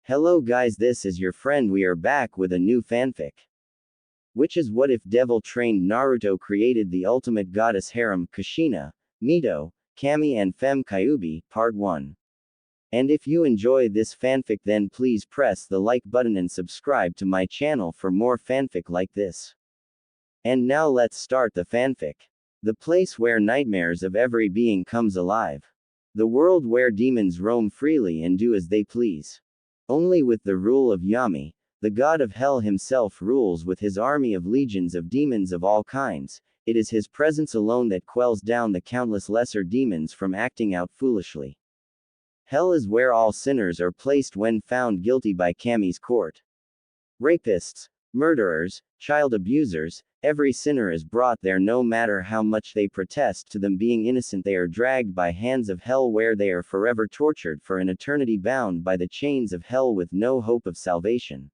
Hello guys, this is your friend. We are back with a new fanfic. Which is what if devil-trained Naruto created the ultimate goddess harem, Kushina, Mito, Kami and Femme Kyuubi, Part 1. And if you enjoy this fanfic then please press the like button and subscribe to my channel for more fanfic like this. And now let's start the fanfic. The place where nightmares of every being comes alive. The world where demons roam freely and do as they please. Only with the rule of Yami, the god of hell himself rules with his army of legions of demons of all kinds. It is his presence alone that quells down the countless lesser demons from acting out foolishly. Hell is where all sinners are placed when found guilty by Kami's court. Rapists, murderers, child abusers, every sinner is brought there no matter how much they protest to them being innocent. They are dragged by hands of hell where they are forever tortured for an eternity bound by the chains of hell with no hope of salvation.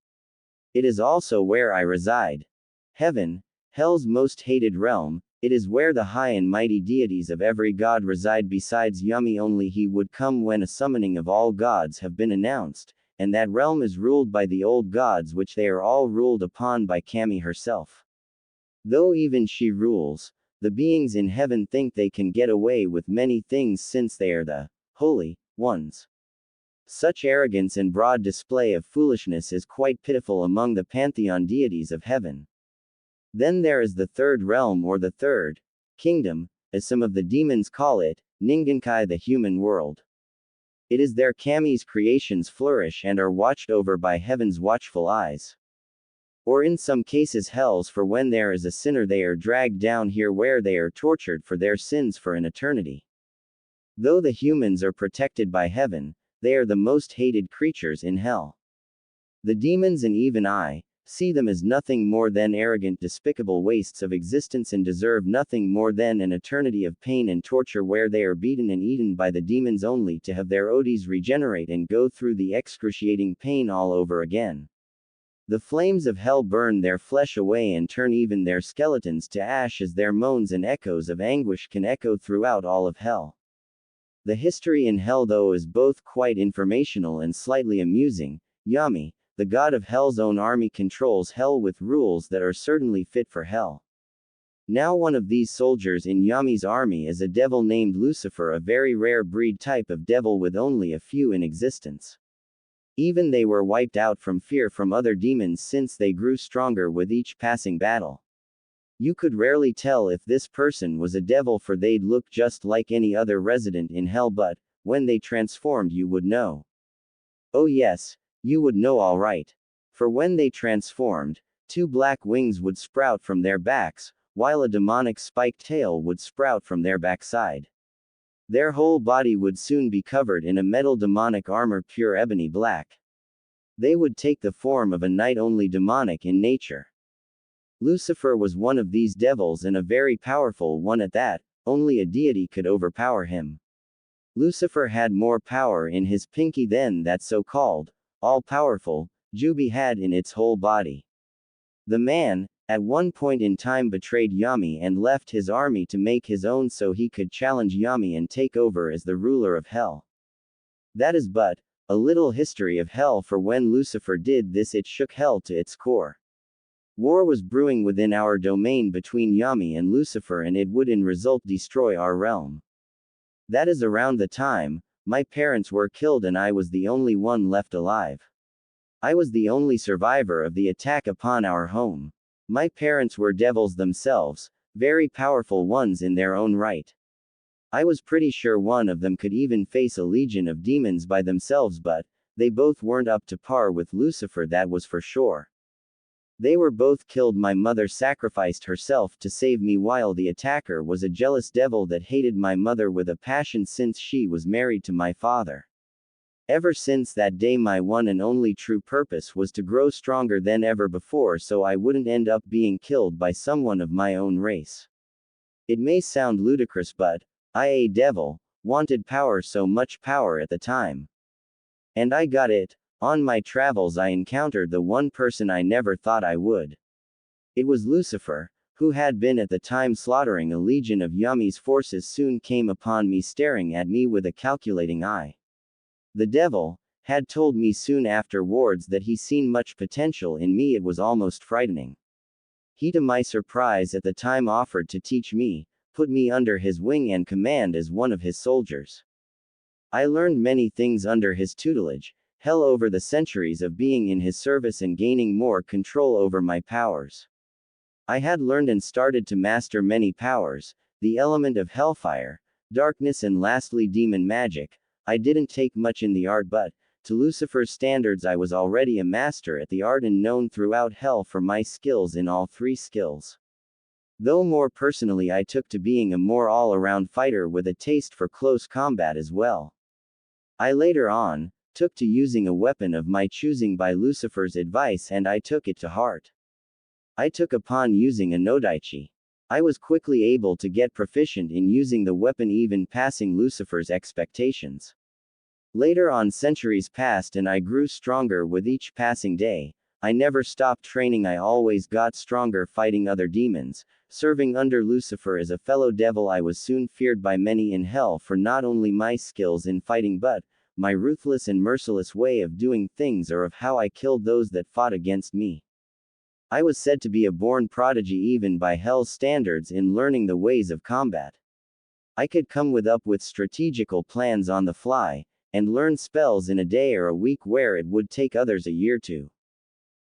It is also where I reside. Heaven, hell's most hated realm, it is where the high and mighty deities of every god reside. Besides Yami only he would come when a summoning of all gods have been announced, and that realm is ruled by the old gods which they are all ruled upon by Kami herself. Though even she rules, the beings in heaven think they can get away with many things since they are the holy ones. Such arrogance and broad display of foolishness is quite pitiful among the pantheon deities of heaven. Then there is the third realm or the third kingdom, as some of the demons call it, Ningenkai, the human world. It is there Kami's creations flourish and are watched over by heaven's watchful eyes. Or in some cases hells, for when there is a sinner they are dragged down here where they are tortured for their sins for an eternity. Though the humans are protected by heaven, they are the most hated creatures in hell. The demons and even I see them as nothing more than arrogant, despicable wastes of existence and deserve nothing more than an eternity of pain and torture where they are beaten and eaten by the demons only to have their odis regenerate and go through the excruciating pain all over again. The flames of hell burn their flesh away and turn even their skeletons to ash as their moans and echoes of anguish can echo throughout all of hell. The history in hell though is both quite informational and slightly amusing. Yami, the god of hell's own army, controls hell with rules that are certainly fit for hell. Now one of these soldiers in Yami's army is a devil named Lucifer, a very rare breed type of devil with only a few in existence. Even they were wiped out from fear from other demons since they grew stronger with each passing battle. You could rarely tell if this person was a devil, for they'd look just like any other resident in hell, but when they transformed you would know. Oh yes, you would know all right. For when they transformed, two black wings would sprout from their backs, while a demonic spiked tail would sprout from their backside. Their whole body would soon be covered in a metal demonic armor, pure ebony black. They would take the form of a knight, only demonic in nature. Lucifer was one of these devils, and a very powerful one at that. Only a deity could overpower him. Lucifer had more power in his pinky than that so-called all-powerful Kyuubi had in its whole body. The man, at one point in time, betrayed Yami and left his army to make his own so he could challenge Yami and take over as the ruler of hell. That is but a little history of hell, for when Lucifer did this it shook hell to its core. War was brewing within our domain between Yami and Lucifer, and it would in result destroy our realm. That is around the time my parents were killed and I was the only one left alive. I was the only survivor of the attack upon our home. My parents were devils themselves, very powerful ones in their own right. I was pretty sure one of them could even face a legion of demons by themselves, but they both weren't up to par with Lucifer, that was for sure. They were both killed. My mother sacrificed herself to save me, while the attacker was a jealous devil that hated my mother with a passion since she was married to my father. Ever since that day my one and only true purpose was to grow stronger than ever before, so I wouldn't end up being killed by someone of my own race. It may sound ludicrous, but I, a devil, wanted power, so much power at the time. And I got it. On my travels I encountered the one person I never thought I would. It was Lucifer, who had been at the time slaughtering a legion of Yami's forces, soon came upon me staring at me with a calculating eye. The devil had told me soon afterwards that he seen much potential in me. It was almost frightening. He, to my surprise at the time, offered to teach me, put me under his wing and command as one of his soldiers. I learned many things under his tutelage, hell over the centuries of being in his service and gaining more control over my powers. I had learned and started to master many powers, the element of hellfire, darkness, and lastly demon magic. I didn't take much in the art, but, to Lucifer's standards, I was already a master at the art and known throughout hell for my skills in all three skills. Though more personally I took to being a more all-around fighter with a taste for close combat as well. I later on took to using a weapon of my choosing by Lucifer's advice, and I took it to heart. I took upon using a nodaichi. I was quickly able to get proficient in using the weapon, even passing Lucifer's expectations. Later on, centuries passed and I grew stronger with each passing day. I never stopped training. I always got stronger fighting other demons. Serving under Lucifer as a fellow devil, I was soon feared by many in hell for not only my skills in fighting but my ruthless and merciless way of doing things, or of how I killed those that fought against me. I was said to be a born prodigy even by hell's standards in learning the ways of combat. I could come up with strategical plans on the fly, and learn spells in a day or a week where it would take others a year to.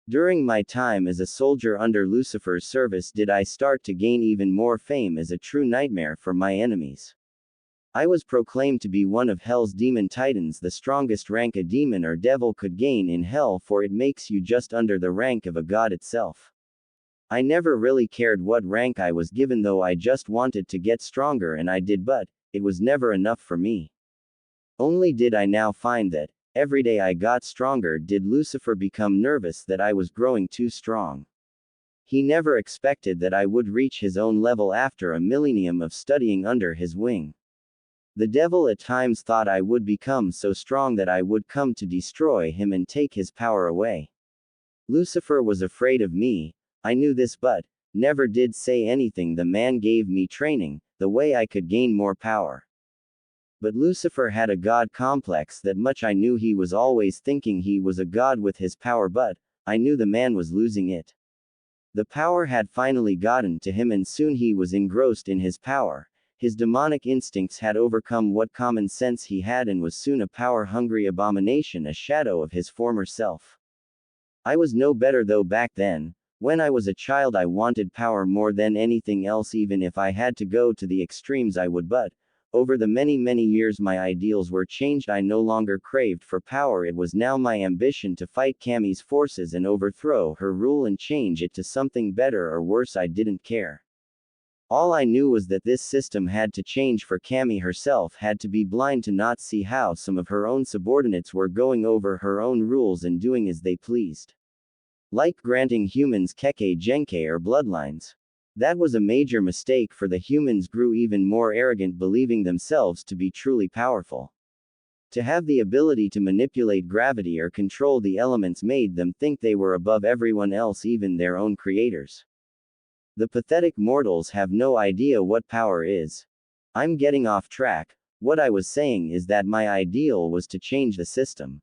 During my time as a soldier under Lucifer's service did I start to gain even more fame as a true nightmare for my enemies. I was proclaimed to be one of hell's demon titans, the strongest rank a demon or devil could gain in hell, for it makes you just under the rank of a god itself. I never really cared what rank I was given, though I just wanted to get stronger, and I did, but it was never enough for me. Only did I now find that every day I got stronger did Lucifer become nervous that I was growing too strong. He never expected that I would reach his own level after a millennium of studying under his wing. The devil at times thought I would become so strong that I would come to destroy him and take his power away. Lucifer was afraid of me. I knew this, but never did say anything. The man gave me training, the way I could gain more power. But Lucifer had a god complex. That much I knew. He was always thinking he was a god with his power, but I knew the man was losing it. The power had finally gotten to him, and soon he was engrossed in his power. His demonic instincts had overcome what common sense he had, and was soon a power-hungry abomination, a shadow of his former self. I was no better, though. Back then, when I was a child, I wanted power more than anything else. Even if I had to go to the extremes, I would, but over the many years my ideals were changed. I no longer craved for power. It was now my ambition to fight Kami's forces and overthrow her rule and change it to something better or worse. I didn't care. All I knew was that this system had to change, for Kami herself had to be blind to not see how some of her own subordinates were going over her own rules and doing as they pleased. Like granting humans Kekkei Genkei or bloodlines. That was a major mistake, for the humans grew even more arrogant, believing themselves to be truly powerful. To have the ability to manipulate gravity or control the elements made them think they were above everyone else, even their own creators. The pathetic mortals have no idea what power is. I'm getting off track. What I was saying is that my ideal was to change the system.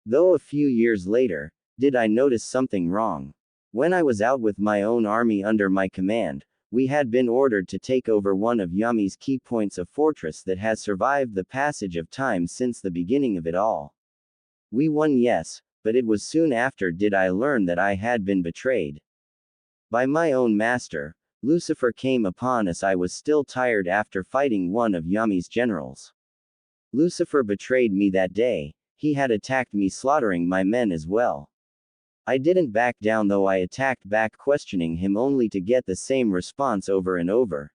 Though a few years later, did I notice something wrong. When I was out with my own army under my command, we had been ordered to take over one of Yami's key points, a fortress that has survived the passage of time since the beginning of it all. We won, yes, but it was soon after did I learn that I had been betrayed. By my own master. Lucifer came upon us. I was still tired after fighting one of Yami's generals. Lucifer betrayed me that day. He had attacked me, slaughtering my men as well. I didn't back down, though. I attacked back, questioning him only to get the same response over and over.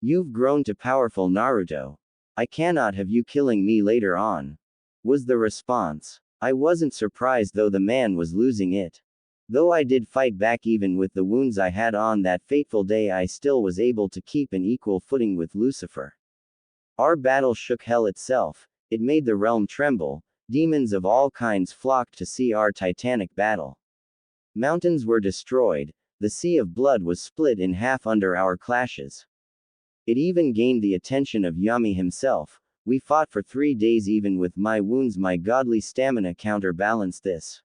You've grown too powerful, Naruto. I cannot have you killing me later on, was the response. I wasn't surprised, though the man was losing it. Though I did fight back, even with the wounds I had on that fateful day, I still was able to keep an equal footing with Lucifer. Our battle shook hell itself. It made the realm tremble. Demons of all kinds flocked to see our titanic battle. Mountains were destroyed. The sea of blood was split in half under our clashes. It even gained the attention of Yami himself. We fought for 3 days. Even with my wounds, my godly stamina counterbalanced this.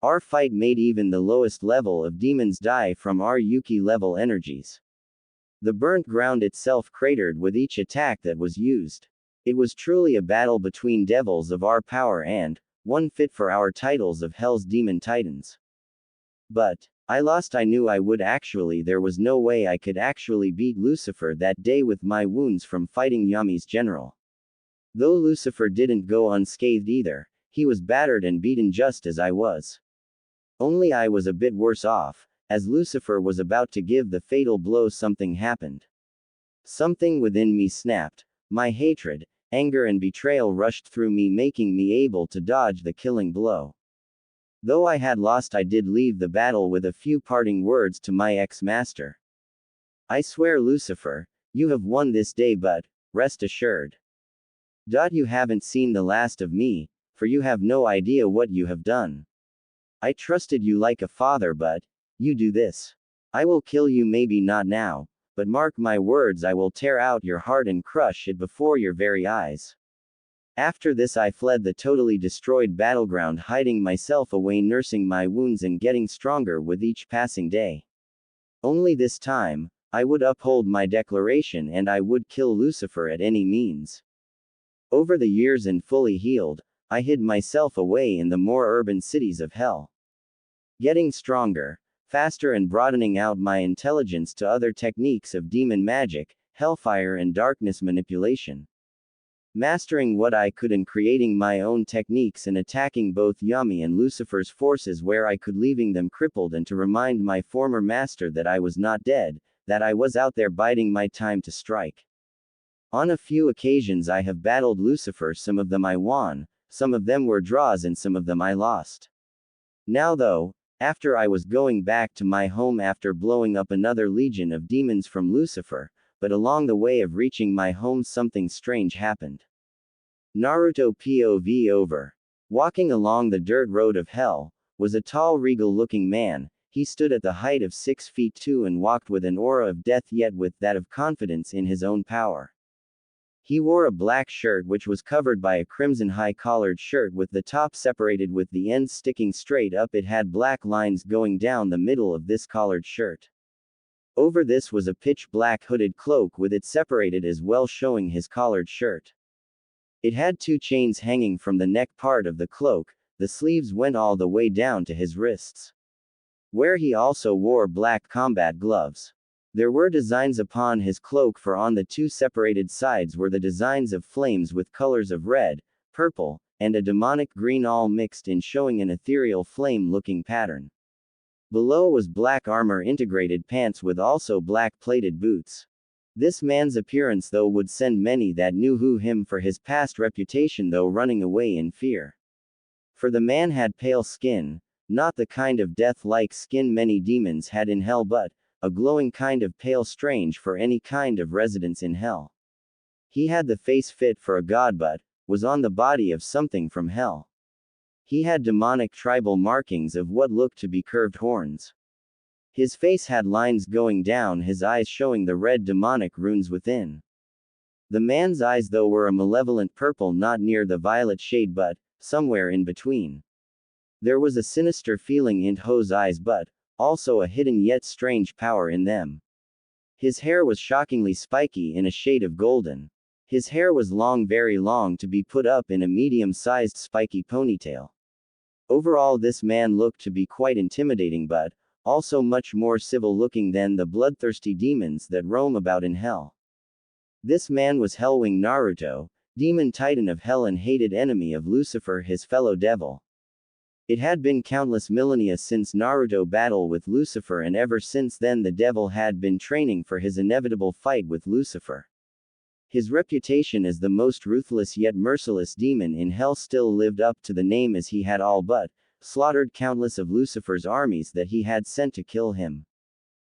Our fight made even the lowest level of demons die from our Yuki level energies. The burnt ground itself cratered with each attack that was used. It was truly a battle between devils of our power and one fit for our titles of Hell's Demon Titans. But I lost. I knew I would actually. There was no way I could actually beat Lucifer that day with my wounds from fighting Yami's general. Though Lucifer didn't go unscathed either, he was battered and beaten just as I was. Only I was a bit worse off. As Lucifer was about to give the fatal blow, something happened. Something within me snapped. My hatred, anger and betrayal rushed through me, making me able to dodge the killing blow. Though I had lost, I did leave the battle with a few parting words to my ex-master. I swear, Lucifer, you have won this day, but rest assured. You haven't seen the last of me, for you have no idea what you have done. I trusted you like a father, but you do this. I will kill you, maybe not now, but mark my words, I will tear out your heart and crush it before your very eyes. After this I fled the totally destroyed battleground, hiding myself away, nursing my wounds and getting stronger with each passing day. Only this time, I would uphold my declaration and I would kill Lucifer at any means. Over the years and fully healed, I hid myself away in the more urban cities of hell. Getting stronger, faster and broadening out my intelligence to other techniques of demon magic, hellfire and darkness manipulation. Mastering what I could and creating my own techniques and attacking both Yami and Lucifer's forces where I could, leaving them crippled, and to remind my former master that I was not dead, that I was out there biding my time to strike. On a few occasions I have battled Lucifer, some of them I won, some of them were draws and some of them I lost. Now though, after I was going back to my home after blowing up another legion of demons from Lucifer, but along the way of reaching my home something strange happened. Naruto POV over. Walking along the dirt road of hell, was a tall regal-looking man. He stood at the height of 6 feet 2 and walked with an aura of death, yet with that of confidence in his own power. He wore a black shirt which was covered by a crimson high-collared shirt with the top separated with the ends sticking straight up. It had black lines going down the middle of this collared shirt. Over this was a pitch-black hooded cloak with it separated as well, showing his collared shirt. It had 2 chains hanging from the neck part of the cloak. The sleeves went all the way down to his wrists, where he also wore black combat gloves. There were designs upon his cloak, for on the 2 separated sides were the designs of flames with colors of red, purple, and a demonic green, all mixed in, showing an ethereal flame-looking pattern. Below was black armor, integrated pants with also black plated boots. This man's appearance though would send many that knew him for his past reputation though running away in fear. For the man had pale skin, not the kind of death-like skin many demons had in hell, but a glowing kind of pale, strange for any kind of residence in hell. He had the face fit for a god but was on the body of something from hell. He had demonic tribal markings of what looked to be curved horns. His face had lines going down his eyes, showing the red demonic runes within. The man's eyes though were a malevolent purple, not near the violet shade but somewhere in between. There was a sinister feeling in Ho's eyes, but also a hidden yet strange power in them. His hair was shockingly spiky in a shade of golden. His hair was long, very long, to be put up in a medium-sized spiky ponytail. Overall this man looked to be quite intimidating, but also much more civil-looking than the bloodthirsty demons that roam about in hell. This man was Hellwing Naruto, demon titan of hell and hated enemy of Lucifer, his fellow devil. It had been countless millennia since Naruto battle with Lucifer, and ever since then the devil had been training for his inevitable fight with Lucifer. His reputation as the most ruthless yet merciless demon in hell still lived up to the name, as he had all but slaughtered countless of Lucifer's armies that he had sent to kill him.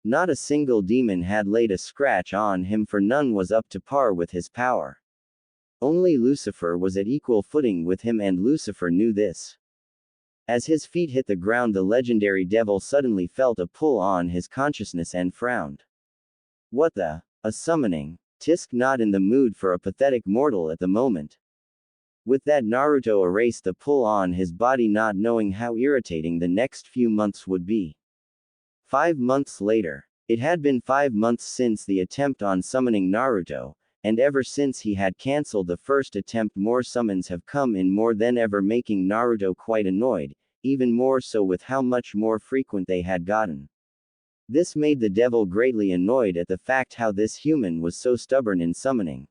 Not a single demon had laid a scratch on him, for none was up to par with his power. Only Lucifer was at equal footing with him, and Lucifer knew this. As his feet hit the ground, the legendary devil suddenly felt a pull on his consciousness and frowned. What the? A summoning. Tisk not in the mood for a pathetic mortal at the moment. With that, Naruto erased the pull on his body, not knowing how irritating the next few months would be. 5 months later. It had been 5 months since the attempt on summoning Naruto, and ever since he had cancelled the first attempt, more summons have come in more than ever, making Naruto quite annoyed, even more so with how much more frequent they had gotten. This made the devil greatly annoyed at the fact how this human was so stubborn in summoning.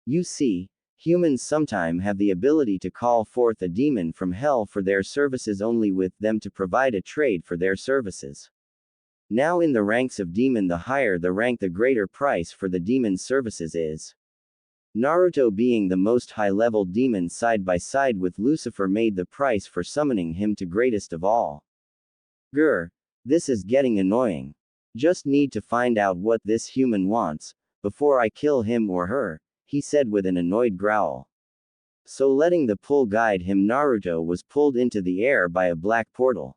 You see, humans sometimes have the ability to call forth a demon from hell for their services, only with them to provide a trade for their services. Now in the ranks of demon, the higher the rank, the greater price for the demon's services is. Naruto, being the most high-level demon side by side with Lucifer, made the price for summoning him to greatest of all. Grr. This is getting annoying. Just need to find out what this human wants, before I kill him or her, he said with an annoyed growl. So letting the pull guide him, Naruto was pulled into the air by a black portal.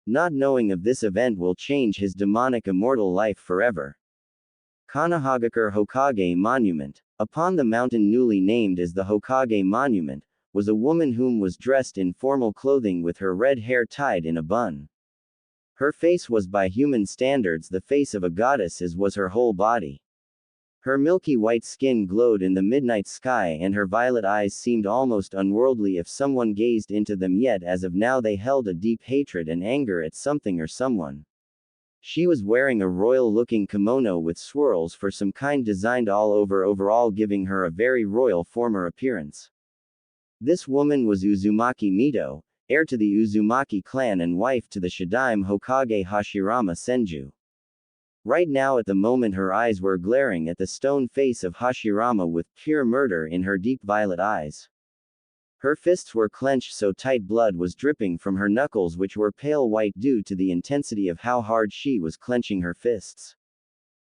Not knowing of this event will change his demonic immortal life forever. Kanahagakure Hokage Monument. Upon the mountain newly named as the Hokage Monument, was a woman whom was dressed in formal clothing with her red hair tied in a bun. Her face was by human standards the face of a goddess, as was her whole body. Her milky white skin glowed in the midnight sky, and her violet eyes seemed almost unworldly if someone gazed into them, yet as of now they held a deep hatred and anger at something or someone. She was wearing a royal-looking kimono with swirls for some kind designed all over, overall giving her a very royal former appearance. This woman was Uzumaki Mito, heir to the Uzumaki clan and wife to the Shadaime Hokage Hashirama Senju. Right now at the moment her eyes were glaring at the stone face of Hashirama with pure murder in her deep violet eyes. Her fists were clenched so tight blood was dripping from her knuckles, which were pale white due to the intensity of how hard she was clenching her fists.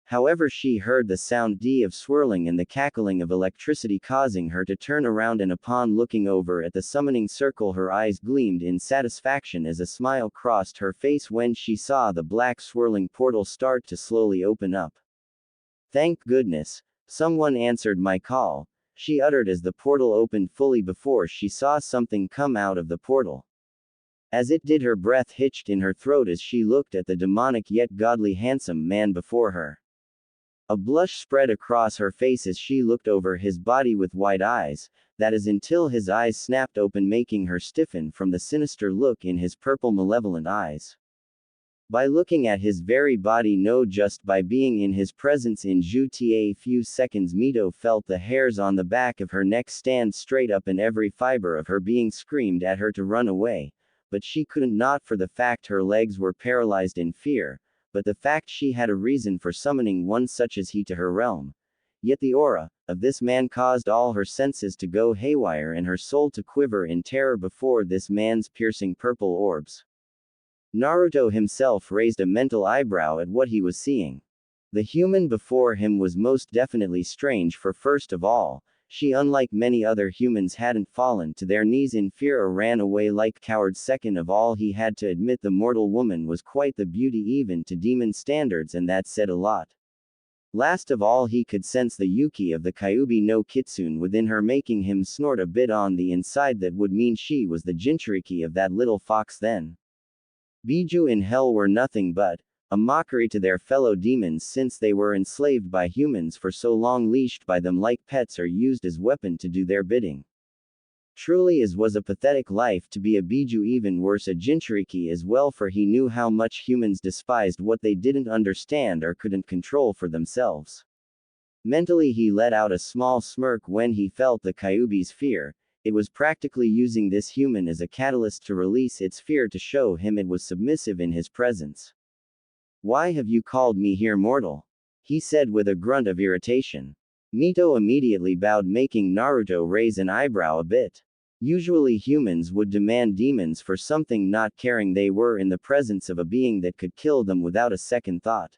However, she heard the sound of swirling and the cackling of electricity, causing her to turn around, and upon looking over at the summoning circle her eyes gleamed in satisfaction as a smile crossed her face when she saw the black swirling portal start to slowly open up. Thank goodness, someone answered my call, she uttered as the portal opened fully before she saw something come out of the portal. As it did, her breath hitched in her throat as she looked at the demonic yet godly handsome man before her. A blush spread across her face as she looked over his body with wide eyes, that is until his eyes snapped open, making her stiffen from the sinister look in his purple malevolent eyes. By looking at his very body, no, just by being in his presence in just a few seconds, Mito felt the hairs on the back of her neck stand straight up and every fiber of her being screamed at her to run away, but she couldn't, not for the fact her legs were paralyzed in fear, but the fact she had a reason for summoning one such as he to her realm. Yet the aura of this man caused all her senses to go haywire and her soul to quiver in terror before this man's piercing purple orbs. Naruto himself raised a mental eyebrow at what he was seeing. The human before him was most definitely strange, for first of all, she, unlike many other humans, hadn't fallen to their knees in fear or ran away like cowards. Second of all, he had to admit the mortal woman was quite the beauty even to demon standards, and that said a lot. Last of all, he could sense the Yuki of the Kyuubi no Kitsune within her, making him snort a bit on the inside. That would mean she was the Jinchuriki of that little fox then. Biju in hell were nothing but a mockery to their fellow demons, since they were enslaved by humans for so long, leashed by them like pets, or used as weapon to do their bidding. Truly as was a pathetic life to be a Biju, even worse a Jinchuriki as well, for he knew how much humans despised what they didn't understand or couldn't control for themselves. Mentally he let out a small smirk when he felt the Kyuubi's fear. It was practically using this human as a catalyst to release its fear, to show him it was submissive in his presence. Why have you called me here, mortal? He said with a grunt of irritation. Mito immediately bowed, making Naruto raise an eyebrow a bit. Usually humans would demand demons for something, not caring they were in the presence of a being that could kill them without a second thought.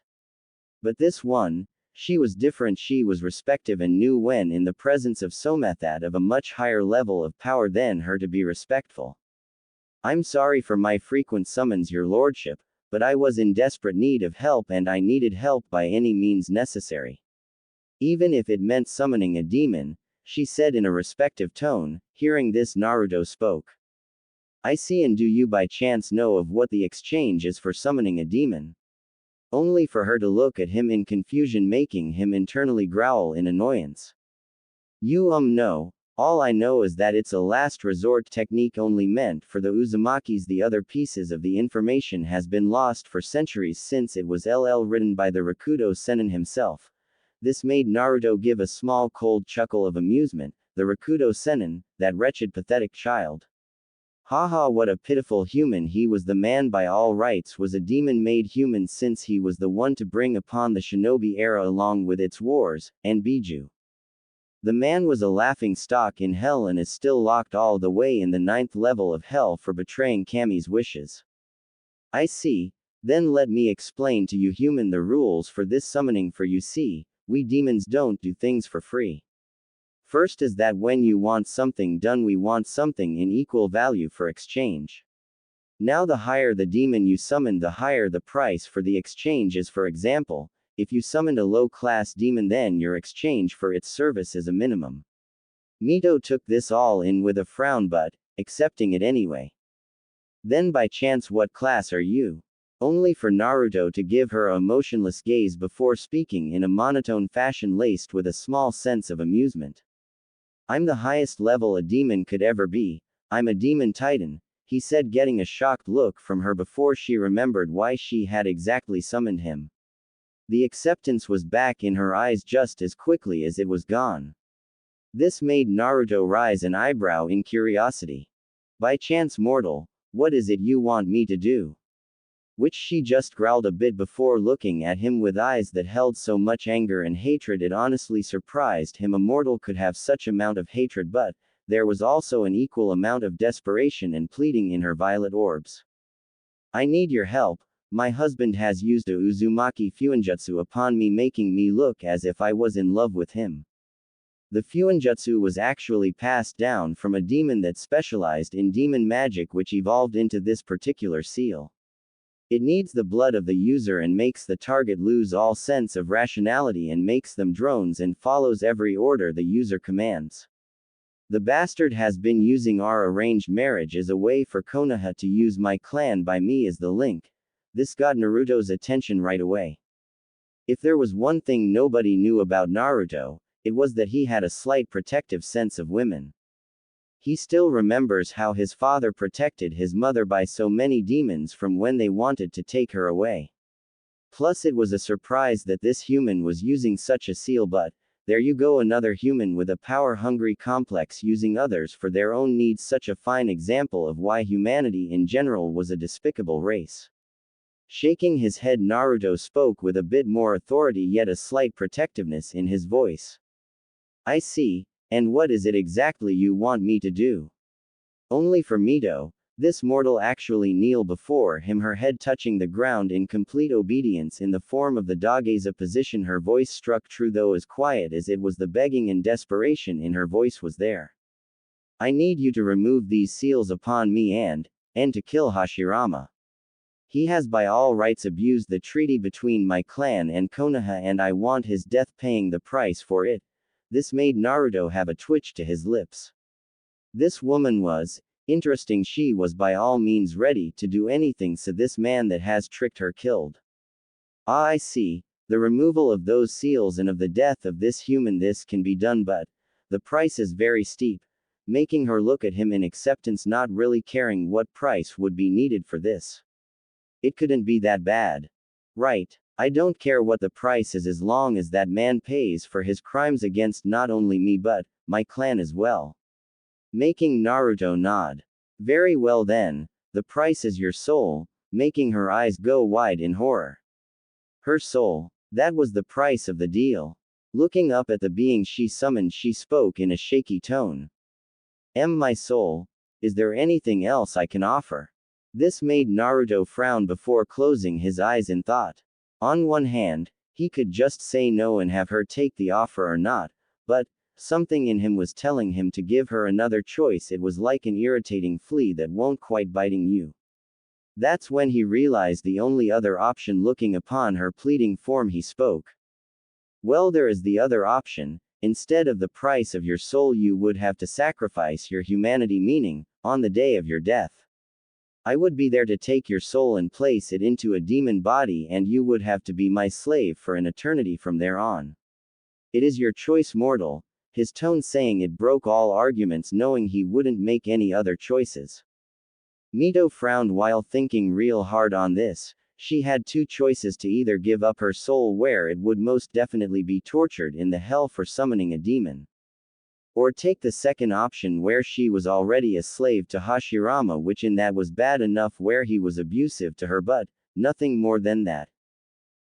But this one, she was different. She was respective and knew when in the presence of Somethat of a much higher level of power than her to be respectful. I'm sorry for my frequent summons, your lordship, but I was in desperate need of help and I needed help by any means necessary. Even if it meant summoning a demon, she said in a respectful tone. Hearing this, Naruto spoke. I see, and do you by chance know of what the exchange is for summoning a demon? Only for her to look at him in confusion, making him internally growl in annoyance. No. All I know is that it's a last resort technique only meant for the Uzumakis. The other pieces of the information has been lost for centuries since it was written by the Rakudo Sennin himself. This made Naruto give a small cold chuckle of amusement. The Rakudo Sennin, that wretched pathetic child. Haha, what a pitiful human he was. The man by all rights was a demon-made human, since he was the one to bring upon the Shinobi era along with its wars, ANBU. The man was a laughing stock in hell and is still locked all the way in the 9th level of hell for betraying Kami's wishes. I see. Then let me explain to you human the rules for this summoning, for you see, we demons don't do things for free. First is that when you want something done, we want something in equal value for exchange. Now the higher the demon you summon, the higher the price for the exchange is. For example, if you summoned a low-class demon, then your exchange for its service is a minimum. Mito took this all in with a frown, but accepting it anyway. Then by chance, what class are you? Only for Naruto to give her a motionless gaze before speaking in a monotone fashion laced with a small sense of amusement. I'm the highest level a demon could ever be. I'm a demon titan, he said, getting a shocked look from her before she remembered why she had exactly summoned him. The acceptance was back in her eyes just as quickly as it was gone. This made Naruto raise an eyebrow in curiosity. By chance, mortal, what is it you want me to do? Which she just growled a bit before looking at him with eyes that held so much anger and hatred it honestly surprised him a mortal could have such amount of hatred, but there was also an equal amount of desperation and pleading in her violet orbs. I need your help. My husband has used a Uzumaki Fuinjutsu upon me, making me look as if I was in love with him. The Fuinjutsu was actually passed down from a demon that specialized in demon magic, which evolved into this particular seal. It needs the blood of the user and makes the target lose all sense of rationality and makes them drones and follows every order the user commands. The bastard has been using our arranged marriage as a way for Konoha to use my clan by me as the link. This got Naruto's attention right away. If there was one thing nobody knew about Naruto, it was that he had a slight protective sense of women. He still remembers how his father protected his mother by so many demons from when they wanted to take her away. Plus, it was a surprise that this human was using such a seal, but there you go, another human with a power-hungry complex using others for their own needs. Such a fine example of why humanity in general was a despicable race. Shaking his head, Naruto spoke with a bit more authority yet a slight protectiveness in his voice. I see, and what is it exactly you want me to do? Only for Mito, this mortal actually kneel before him, her head touching the ground in complete obedience in the form of the Dogeza position. Her voice struck true, though as quiet as it was. The begging and desperation in her voice was there. I need you to remove these seals upon me and to kill Hashirama. He has by all rights abused the treaty between my clan and Konoha, and I want his death, paying the price for it. This made Naruto have a twitch to his lips. This woman was interesting. She was by all means ready to do anything so this man that has tricked her killed. Ah, I see. The removal of those seals and of the death of this human, this can be done, but the price is very steep, making her look at him in acceptance, not really caring what price would be needed for this. It couldn't be that bad. Right. I don't care what the price is as long as that man pays for his crimes against not only me but my clan as well. Making Naruto nod. Very well then, the price is your soul, making her eyes go wide in horror. Her soul. That was the price of the deal. Looking up at the being she summoned, she spoke in a shaky tone. My soul. Is there anything else I can offer? This made Naruto frown before closing his eyes in thought. On one hand, he could just say no and have her take the offer or not, but something in him was telling him to give her another choice. It was like an irritating flea that won't quite biting you. That's when he realized the only other option. Looking upon her pleading form, he spoke. Well, there is the other option. Instead of the price of your soul, you would have to sacrifice your humanity, meaning, on the day of your death, I would be there to take your soul and place it into a demon body, and you would have to be my slave for an eternity from there on. It is your choice, mortal. His tone saying it broke all arguments, knowing he wouldn't make any other choices. Mito frowned while thinking real hard on this. She had two choices: to either give up her soul, where it would most definitely be tortured in the hell for summoning a demon, or take the second option, where she was already a slave to Hashirama, which in that was bad enough, where he was abusive to her, but nothing more than that.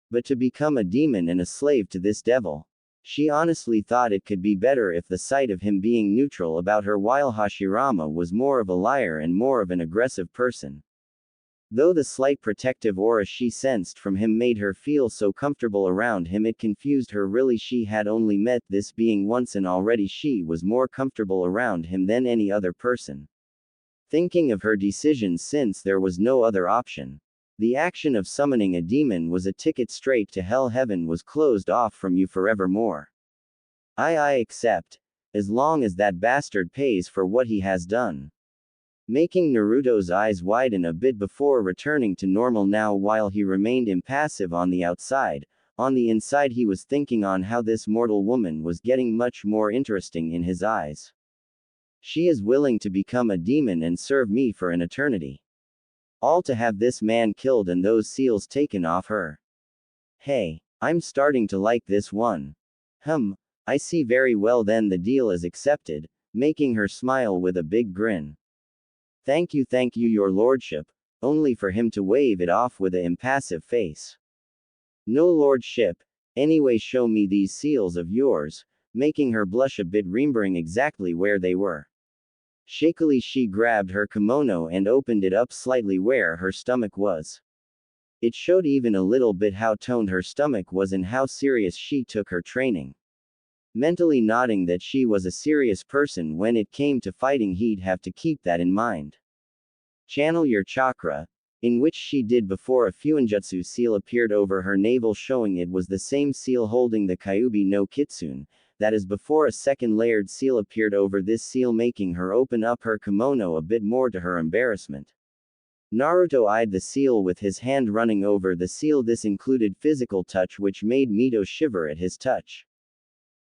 But to become a demon and a slave to this devil. She honestly thought it could be better if the sight of him being neutral about her, while Hashirama was more of a liar and more of an aggressive person. Though the slight protective aura she sensed from him made her feel so comfortable around him, it confused her. Really, she had only met this being once, and already she was more comfortable around him than any other person. Thinking of her decision, since there was no other option. The action of summoning a demon was a ticket straight to hell. Heaven was closed off from you forevermore. I accept. As long as that bastard pays for what he has done. Making Naruto's eyes widen a bit before returning to normal now, while he remained impassive on the outside. On the inside, he was thinking on how this mortal woman was getting much more interesting in his eyes. She is willing to become a demon and serve me for an eternity. All to have this man killed and those seals taken off her. Hey, I'm starting to like this one. I see. Very well then, the deal is accepted, making her smile with a big grin. Thank you, your lordship, only for him to wave it off with an impassive face. No lordship, anyway, show me these seals of yours, making her blush a bit, remembering exactly where they were. Shakily she grabbed her kimono and opened it up slightly where her stomach was. It showed even a little bit how toned her stomach was and how serious she took her training. Mentally nodding that she was a serious person when it came to fighting, he'd have to keep that in mind. Channel your chakra, in which she did before a fuinjutsu seal appeared over her navel, showing it was the same seal holding the Kyuubi no Kitsune, that is before a second layered seal appeared over this seal, making her open up her kimono a bit more to her embarrassment. Naruto eyed the seal with his hand running over the seal. This included physical touch, which made Mito shiver at his touch.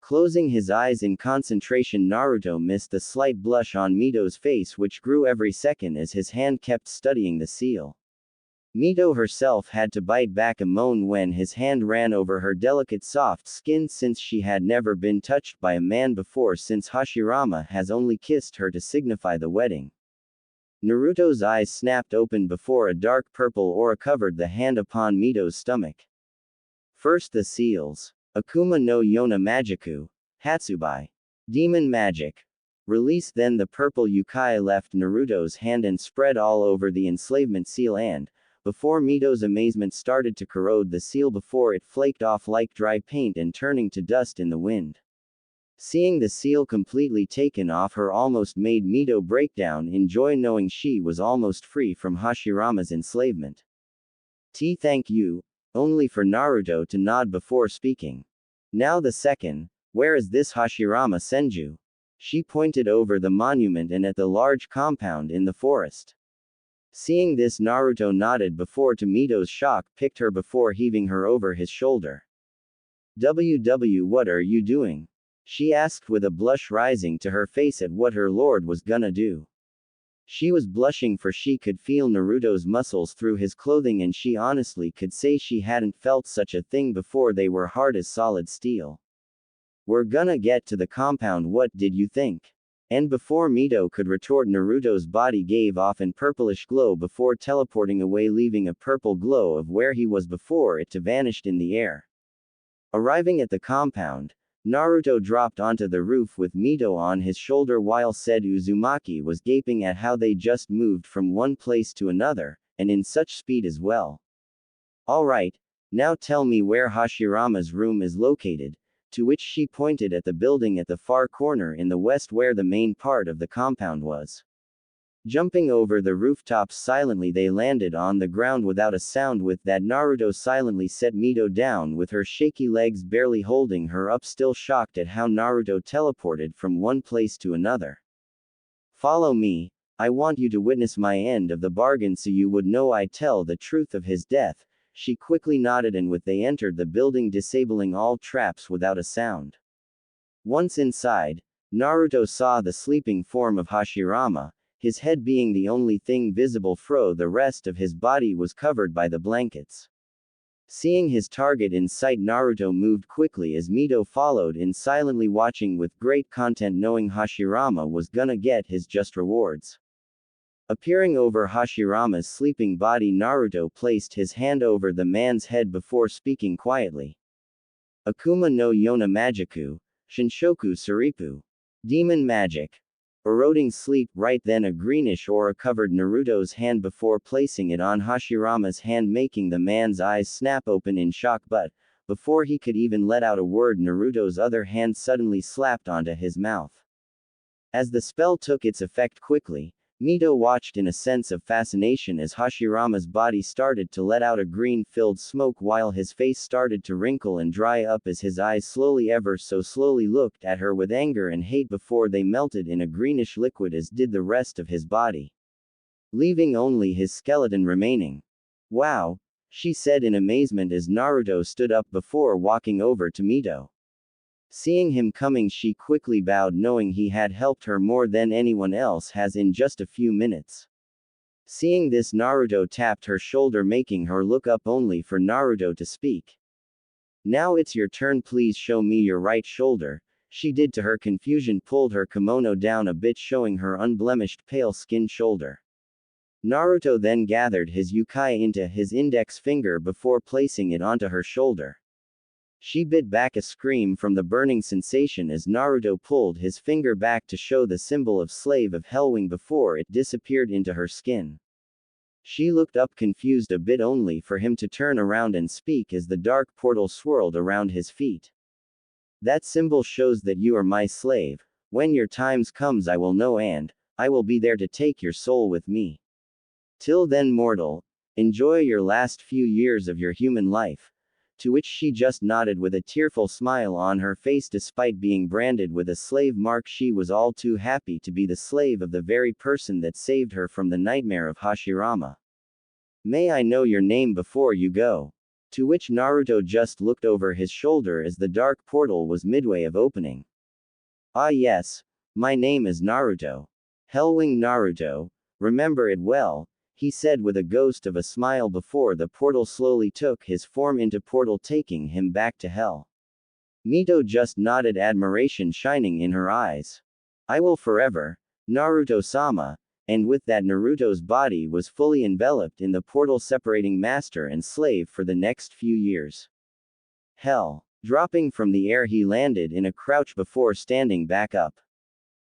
Closing his eyes in concentration, Naruto missed the slight blush on Mito's face, which grew every second as his hand kept studying the seal. Mito herself had to bite back a moan when his hand ran over her delicate soft skin, since she had never been touched by a man before, since Hashirama has only kissed her to signify the wedding. Naruto's eyes snapped open before a dark purple aura covered the hand upon Mito's stomach. First the seals. Akuma no Yona Magiku, Hatsubai. Demon magic. Release. Then the purple Yukai left Naruto's hand and spread all over the enslavement seal, and, before Mito's amazement, started to corrode the seal before it flaked off like dry paint and turning to dust in the wind. Seeing the seal completely taken off her almost made Mito break down in joy, knowing she was almost free from Hashirama's enslavement. Thank you. Only for Naruto to nod before speaking. Now the second, where is this Hashirama Senju? She pointed over the monument and at the large compound in the forest. Seeing this, Naruto nodded before, to Mito's shock, picked her before heaving her over his shoulder. What are you doing? She asked with a blush rising to her face at what her lord was gonna do. She was blushing, for she could feel Naruto's muscles through his clothing, and she honestly could say she hadn't felt such a thing before. They were hard as solid steel. We're gonna get to the compound, what did you think? And before Mito could retort, Naruto's body gave off an purplish glow before teleporting away, leaving a purple glow of where he was before it to vanished in the air. Arriving at the compound, Naruto dropped onto the roof with Mito on his shoulder, while said Uzumaki was gaping at how they just moved from one place to another, and in such speed as well. Alright, now tell me where Hashirama's room is located, to which she pointed at the building at the far corner in the west where the main part of the compound was. Jumping over the rooftops silently, they landed on the ground without a sound. With that, Naruto silently set Mito down with her shaky legs barely holding her up, still shocked at how Naruto teleported from one place to another. Follow me. I want you to witness my end of the bargain so you would know I tell the truth of his death. She quickly nodded, and with they entered the building, disabling all traps without a sound. Once inside, Naruto saw the sleeping form of Hashirama, his head being the only thing visible, the rest of his body was covered by the blankets. Seeing his target in sight, Naruto moved quickly as Mito followed in, silently watching with great content, knowing Hashirama was gonna get his just rewards. Appearing over Hashirama's sleeping body, Naruto placed his hand over the man's head before speaking quietly. Akuma no Yona Magiku, Shinshoku Suripu. Demon magic. Eroding sleep. Right then a greenish aura covered Naruto's hand before placing it on Hashirama's hand, making the man's eyes snap open in shock, but, before he could even let out a word, Naruto's other hand suddenly slapped onto his mouth. As the spell took its effect quickly, Mito watched in a sense of fascination as Hashirama's body started to let out a green-filled smoke while his face started to wrinkle and dry up as his eyes slowly, ever so slowly, looked at her with anger and hate before they melted in a greenish liquid, as did the rest of his body, leaving only his skeleton remaining. Wow, she said in amazement as Naruto stood up before walking over to Mito. Seeing him coming, she quickly bowed, knowing he had helped her more than anyone else has in just a few minutes. Seeing this, Naruto tapped her shoulder, making her look up only for Naruto to speak. Now it's your turn, please show me your right shoulder. She did, to her confusion, pulled her kimono down a bit, showing her unblemished pale skin shoulder. Naruto then gathered his yukai into his index finger before placing it onto her shoulder. She bit back a scream from the burning sensation as Naruto pulled his finger back to show the symbol of Slave of Hellwing before it disappeared into her skin. She looked up confused a bit, only for him to turn around and speak as the dark portal swirled around his feet. That symbol shows that you are my slave. When your times comes, I will know, and I will be there to take your soul with me. Till then, mortal, enjoy your last few years of your human life. To which she just nodded with a tearful smile on her face. Despite being branded with a slave mark, she was all too happy to be the slave of the very person that saved her from the nightmare of Hashirama. May I know your name before you go? To which Naruto just looked over his shoulder as the dark portal was midway of opening. Ah yes, my name is Naruto. Hellwing Naruto, remember it well, he said with a ghost of a smile before the portal slowly took his form into portal, taking him back to hell. Mito just nodded, admiration shining in her eyes. I will forever, Naruto-sama, and with that Naruto's body was fully enveloped in the portal, separating master and slave for the next few years. Hell. Dropping from the air, he landed in a crouch before standing back up.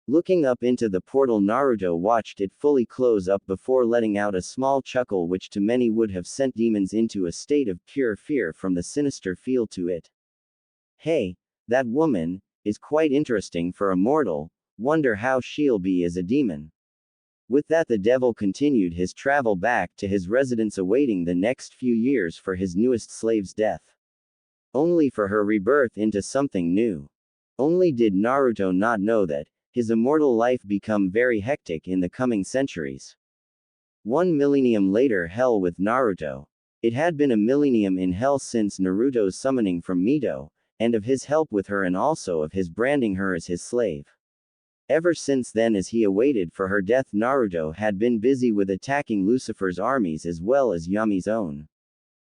Looking up into the portal, Naruto watched it fully close up before letting out a small chuckle, which to many would have sent demons into a state of pure fear from the sinister feel to it. Hey, that woman is quite interesting for a mortal. Wonder how she'll be as a demon. With that, the devil continued his travel back to his residence, awaiting the next few years for his newest slave's death. Only for her rebirth into something new. Only did Naruto not know that his immortal life become very hectic in the coming centuries. 1 millennium later, hell with Naruto. It had been a millennium in hell since Naruto's summoning from Mito, and of his help with her, and also of his branding her as his slave. Ever since then, as he awaited for her death, Naruto had been busy with attacking Lucifer's armies as well as Yami's own.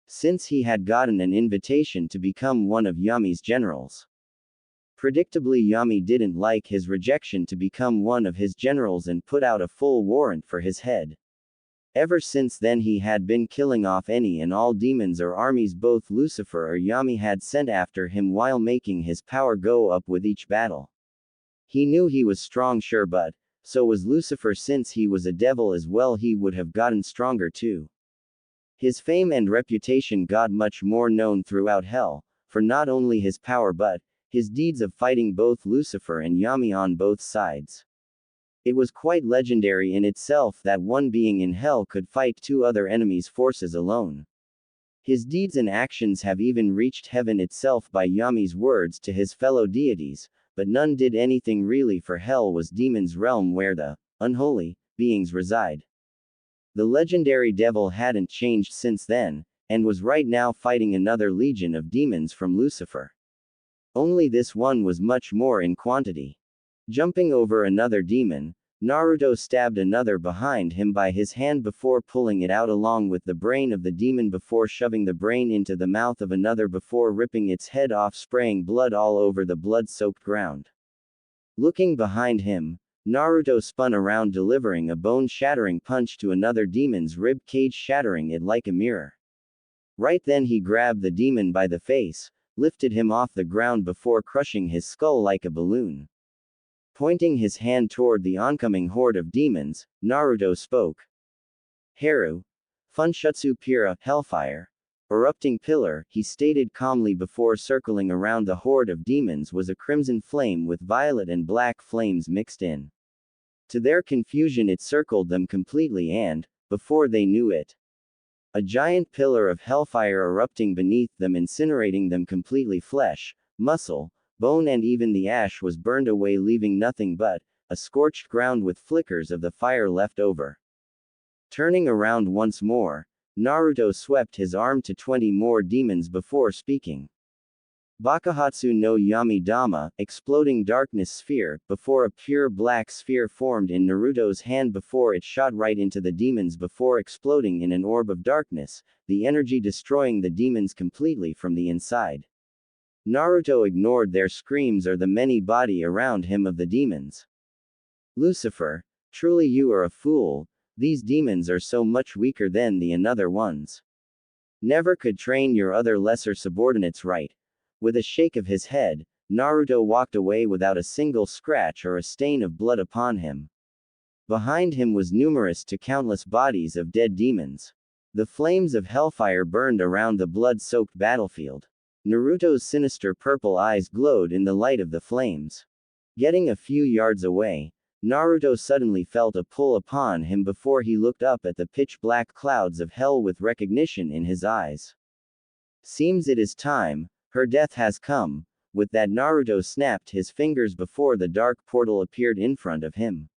Since he had gotten an invitation to become one of Yami's generals. Predictably, Yami didn't like his rejection to become one of his generals and put out a full warrant for his head. Ever since then, he had been killing off any and all demons or armies both Lucifer or Yami had sent after him, while making his power go up with each battle. He knew he was strong, sure, but so was Lucifer. Since he was a devil as well, he would have gotten stronger too. His fame and reputation got much more known throughout hell, for not only his power but his deeds of fighting both Lucifer and Yami on both sides. It was quite legendary in itself that one being in hell could fight two other enemies' forces alone. His deeds and actions have even reached heaven itself by Yami's words to his fellow deities, but none did anything really, for hell was demons' realm where the unholy beings reside. The legendary devil hadn't changed since then, and was right now fighting another legion of demons from Lucifer. Only this one was much more in quantity. Jumping over another demon, Naruto stabbed another behind him by his hand before pulling it out along with the brain of the demon before shoving the brain into the mouth of another before ripping its head off, spraying blood all over the blood-soaked ground. Looking behind him, Naruto spun around, delivering a bone-shattering punch to another demon's rib cage, shattering it like a mirror. Right then he grabbed the demon by the face, lifted him off the ground before crushing his skull like a balloon. Pointing his hand toward the oncoming horde of demons, Naruto spoke. Haru, Funshutsu Pira, Hellfire, erupting pillar, he stated calmly before circling around the horde of demons was a crimson flame with violet and black flames mixed in. To their confusion it circled them completely and, before they knew it, a giant pillar of hellfire erupting beneath them, incinerating them completely. Flesh, muscle, bone and even the ash was burned away, leaving nothing but a scorched ground with flickers of the fire left over. Turning around once more, Naruto swept his arm to 20 more demons before speaking. Bakuhatsu no Yami Dama, exploding darkness sphere, before a pure black sphere formed in Naruto's hand before it shot right into the demons before exploding in an orb of darkness, the energy destroying the demons completely from the inside. Naruto ignored their screams or the many body around him of the demons. Lucifer, truly you are a fool, these demons are so much weaker than the another ones. Never could train your other lesser subordinates right. With a shake of his head, Naruto walked away without a single scratch or a stain of blood upon him. Behind him was numerous to countless bodies of dead demons. The flames of hellfire burned around the blood-soaked battlefield. Naruto's sinister purple eyes glowed in the light of the flames. Getting a few yards away, Naruto suddenly felt a pull upon him before he looked up at the pitch-black clouds of hell with recognition in his eyes. Seems it is time. Her death has come. With that, Naruto snapped his fingers before the dark portal appeared in front of him.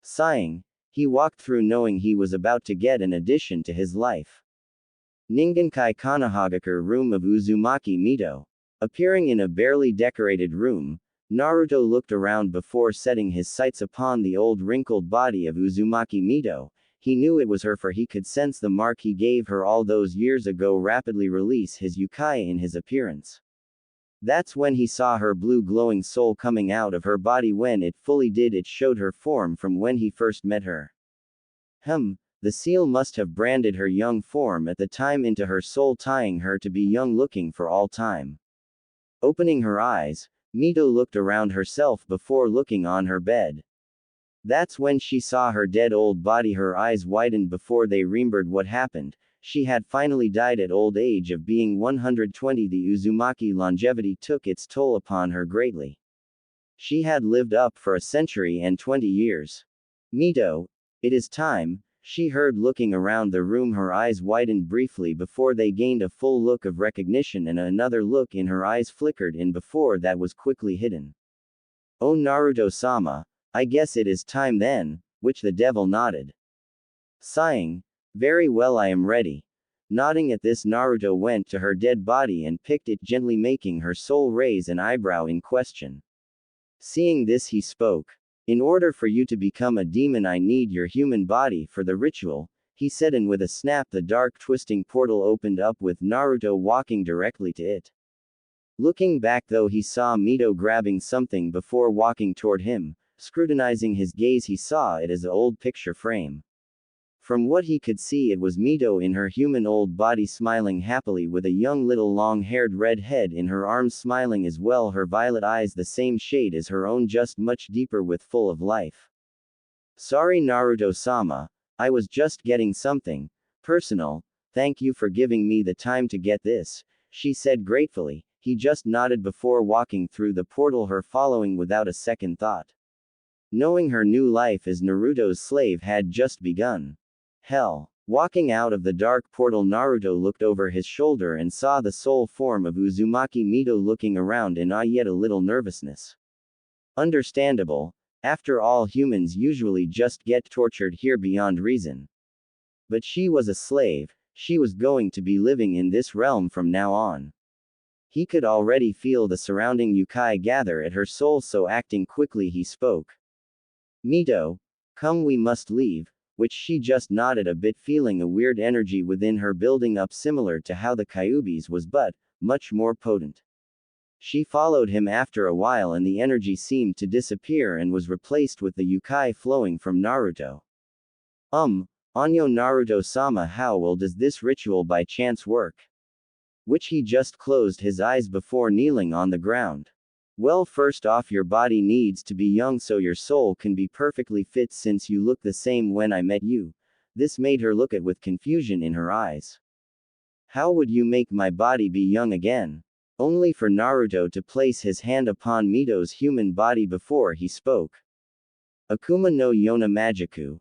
Sighing, he walked through knowing he was about to get an addition to his life. Ningenkai Konohagakure room of Uzumaki Mito. Appearing in a barely decorated room, Naruto looked around before setting his sights upon the old wrinkled body of Uzumaki Mito. He knew it was her, for he could sense the mark he gave her all those years ago rapidly release his Uchiha in his appearance. That's when he saw her blue glowing soul coming out of her body. When it fully did, it showed her form from when he first met her. The seal must have branded her young form at the time into her soul, tying her to be young looking for all time. Opening her eyes, Mito looked around herself before looking on her bed. That's when she saw her dead old body. Her eyes widened before they remembered what happened. She had finally died at old age of being 120. The Uzumaki longevity took its toll upon her greatly. She had lived up for a century and 20 years. Mito, it is time, she heard looking around the room. Her eyes widened briefly before they gained a full look of recognition, and another look in her eyes flickered in before that was quickly hidden. Oh Naruto-sama, I guess it is time then, which the devil nodded. Sighing, very well, I am ready. Nodding at this, Naruto went to her dead body and picked it gently, making her soul raise an eyebrow in question. Seeing this, he spoke. In order for you to become a demon, I need your human body for the ritual, he said, and with a snap the dark twisting portal opened up with Naruto walking directly to it. Looking back though, he saw Mito grabbing something before walking toward him. Scrutinizing his gaze, he saw it as an old picture frame. From what he could see, it was Mito in her human old body, smiling happily with a young little long-haired red head in her arms, smiling as well, her violet eyes the same shade as her own, just much deeper with full of life. Sorry Naruto-sama, I was just getting something personal. Thank you for giving me the time to get this, she said gratefully. He just nodded before walking through the portal, her following without a second thought. knowing her new life as Naruto's slave had just begun. Hell. Walking out of the dark portal, Naruto looked over his shoulder and saw the soul form of Uzumaki Mito looking around in yet a little nervousness. Understandable, after all humans usually just get tortured here beyond reason. But she was a slave, she was going to be living in this realm from now on. He could already feel the surrounding yokai gather at her soul, so acting quickly he spoke. Mito, come, we must leave, which she just nodded a bit, feeling a weird energy within her building up similar to how the Kyuubi's was, but much more potent. She followed him after a while and the energy seemed to disappear and was replaced with the yokai flowing from Naruto. Anyo Naruto-sama, how well does this ritual by chance work? Which he just closed his eyes before kneeling on the ground. Well, first off, your body needs to be young so your soul can be perfectly fit, since you look the same when I met you. This made her look at with confusion in her eyes. How would you make my body be young again? Only for Naruto to place his hand upon Mito's human body before he spoke. Akuma no Yona Magiku.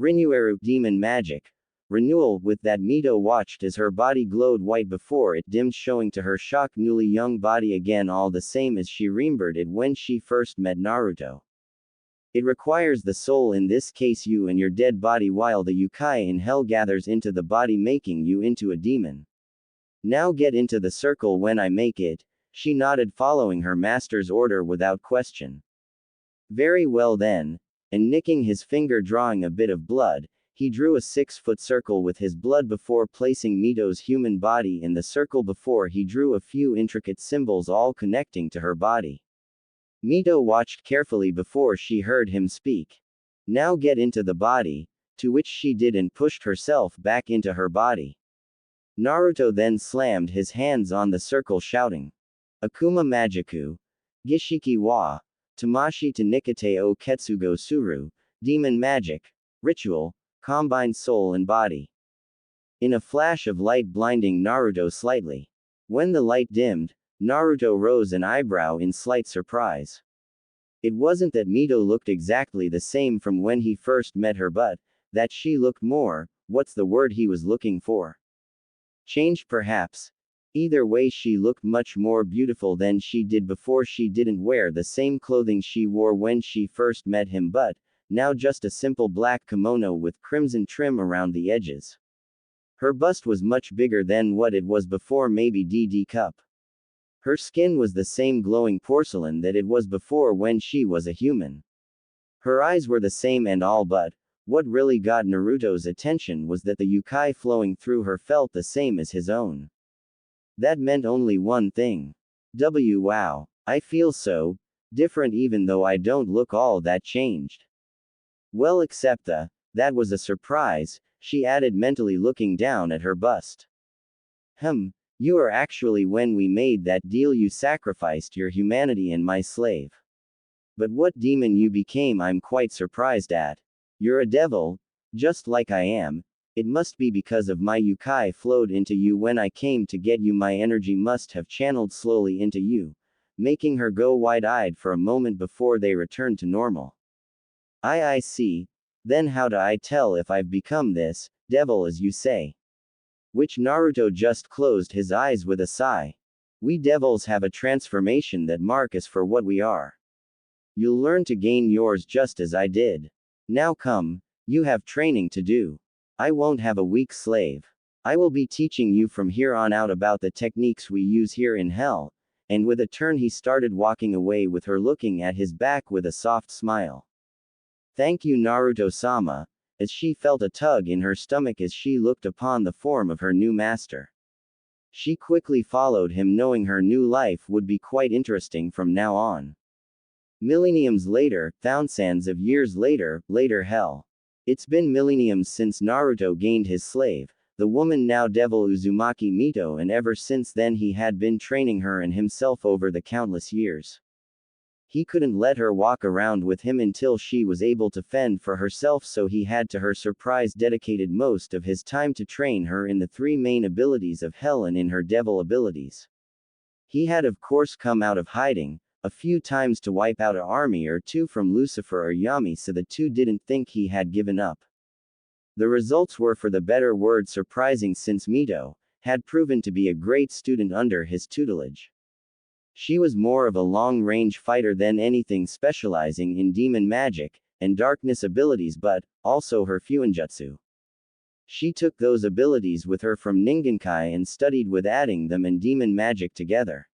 Rinueru, demon magic. Renewal. With that, Mito watched as her body glowed white before it dimmed, showing to her shocked newly young body again, all the same as she remembered it when she first met Naruto. It requires the soul, in this case you, and your dead body, while the yokai in hell gathers into the body, making you into a demon. Now get into the circle when I make it. She nodded, following her master's order without question. Very well then, and nicking his finger drawing a bit of blood, he drew a 6-foot circle with his blood before placing Mito's human body in the circle. Before he drew a few intricate symbols all connecting to her body. Mito watched carefully before she heard him speak. Now get into the body, to which she did and pushed herself back into her body. Naruto then slammed his hands on the circle, shouting, Akuma Magiku, Gishiki wa, Tamashi to Nikate o Ketsugo Suru, demon magic, ritual, combined soul and body. In a flash of light blinding Naruto slightly. When the light dimmed, Naruto rose an eyebrow in slight surprise. It wasn't that Mito looked exactly the same from when he first met her, but that she looked more, what's the word he was looking for? Changed, perhaps. Either way, she looked much more beautiful than she did before. She didn't wear the same clothing she wore when she first met him, but now just a simple black kimono with crimson trim around the edges. Her bust was much bigger than what it was before, maybe DD cup. Her skin was the same glowing porcelain that it was before when she was a human. Her eyes were the same and all, but what really got Naruto's attention was that the yokai flowing through her felt the same as his own. That meant only one thing. Wow, I feel so different even though I don't look all that changed. Well, except that was a surprise, she added mentally, looking down at her bust. You are actually, when we made that deal you sacrificed your humanity and my slave. But what demon you became I'm quite surprised at. You're a devil, just like I am. It must be because of my yokai flowed into you when I came to get you. My energy must have channeled slowly into you, making her go wide-eyed for a moment before they returned to normal. I see. Then how do I tell if I've become this devil as you say? Which Naruto just closed his eyes with a sigh. We devils have a transformation that mark us for what we are. You'll learn to gain yours just as I did. Now come, you have training to do. I won't have a weak slave. I will be teaching you from here on out about the techniques we use here in hell. And with a turn he started walking away with her looking at his back with a soft smile. Thank you, Naruto-sama, as she felt a tug in her stomach as she looked upon the form of her new master. She quickly followed him, knowing her new life would be quite interesting from now on. Millenniums later, thousands of years later hell. It's been millenniums since Naruto gained his slave, the woman now devil Uzumaki Mito, and ever since then he had been training her and himself over the countless years. He couldn't let her walk around with him until she was able to fend for herself, so he had, to her surprise, dedicated most of his time to train her in the 3 main abilities of hell and in her devil abilities. He had of course come out of hiding, a few times to wipe out an army or two from Lucifer or Yami so the two didn't think he had given up. The results were for the better word surprising since Mito had proven to be a great student under his tutelage. She was more of a long-range fighter than anything, specializing in demon magic and darkness abilities, but also her fuinjutsu. She took those abilities with her from Ningenkai and studied with adding them and demon magic together.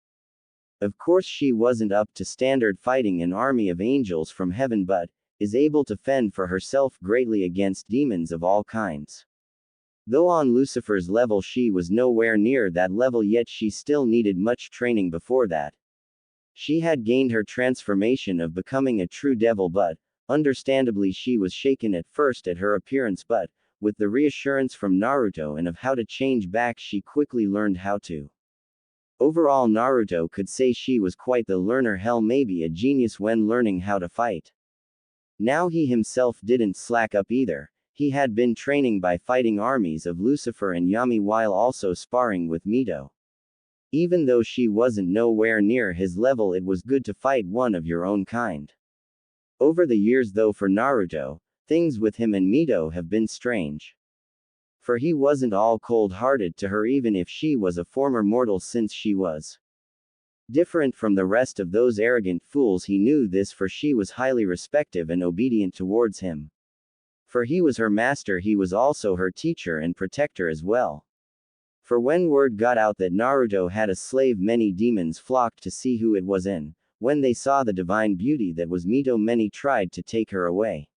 Of course she wasn't up to standard fighting an army of angels from heaven, but is able to fend for herself greatly against demons of all kinds. Though on Lucifer's level she was nowhere near that level yet, she still needed much training before that. She had gained her transformation of becoming a true devil, but understandably she was shaken at first at her appearance, but with the reassurance from Naruto and of how to change back she quickly learned how to. Overall, Naruto could say she was quite the learner, hell maybe a genius when learning how to fight. Now he himself didn't slack up either. He had been training by fighting armies of Lucifer and Yami while also sparring with Mito. Even though she wasn't nowhere near his level, it was good to fight one of your own kind. Over the years though, for Naruto, things with him and Mito have been strange. For he wasn't all cold-hearted to her even if she was a former mortal, since she was different from the rest of those arrogant fools. He knew this, for she was highly respectful and obedient towards him. For he was her master, he was also her teacher and protector as well. For when word got out that Naruto had a slave, many demons flocked to see who it was, and when they saw the divine beauty that was Mito, many tried to take her away,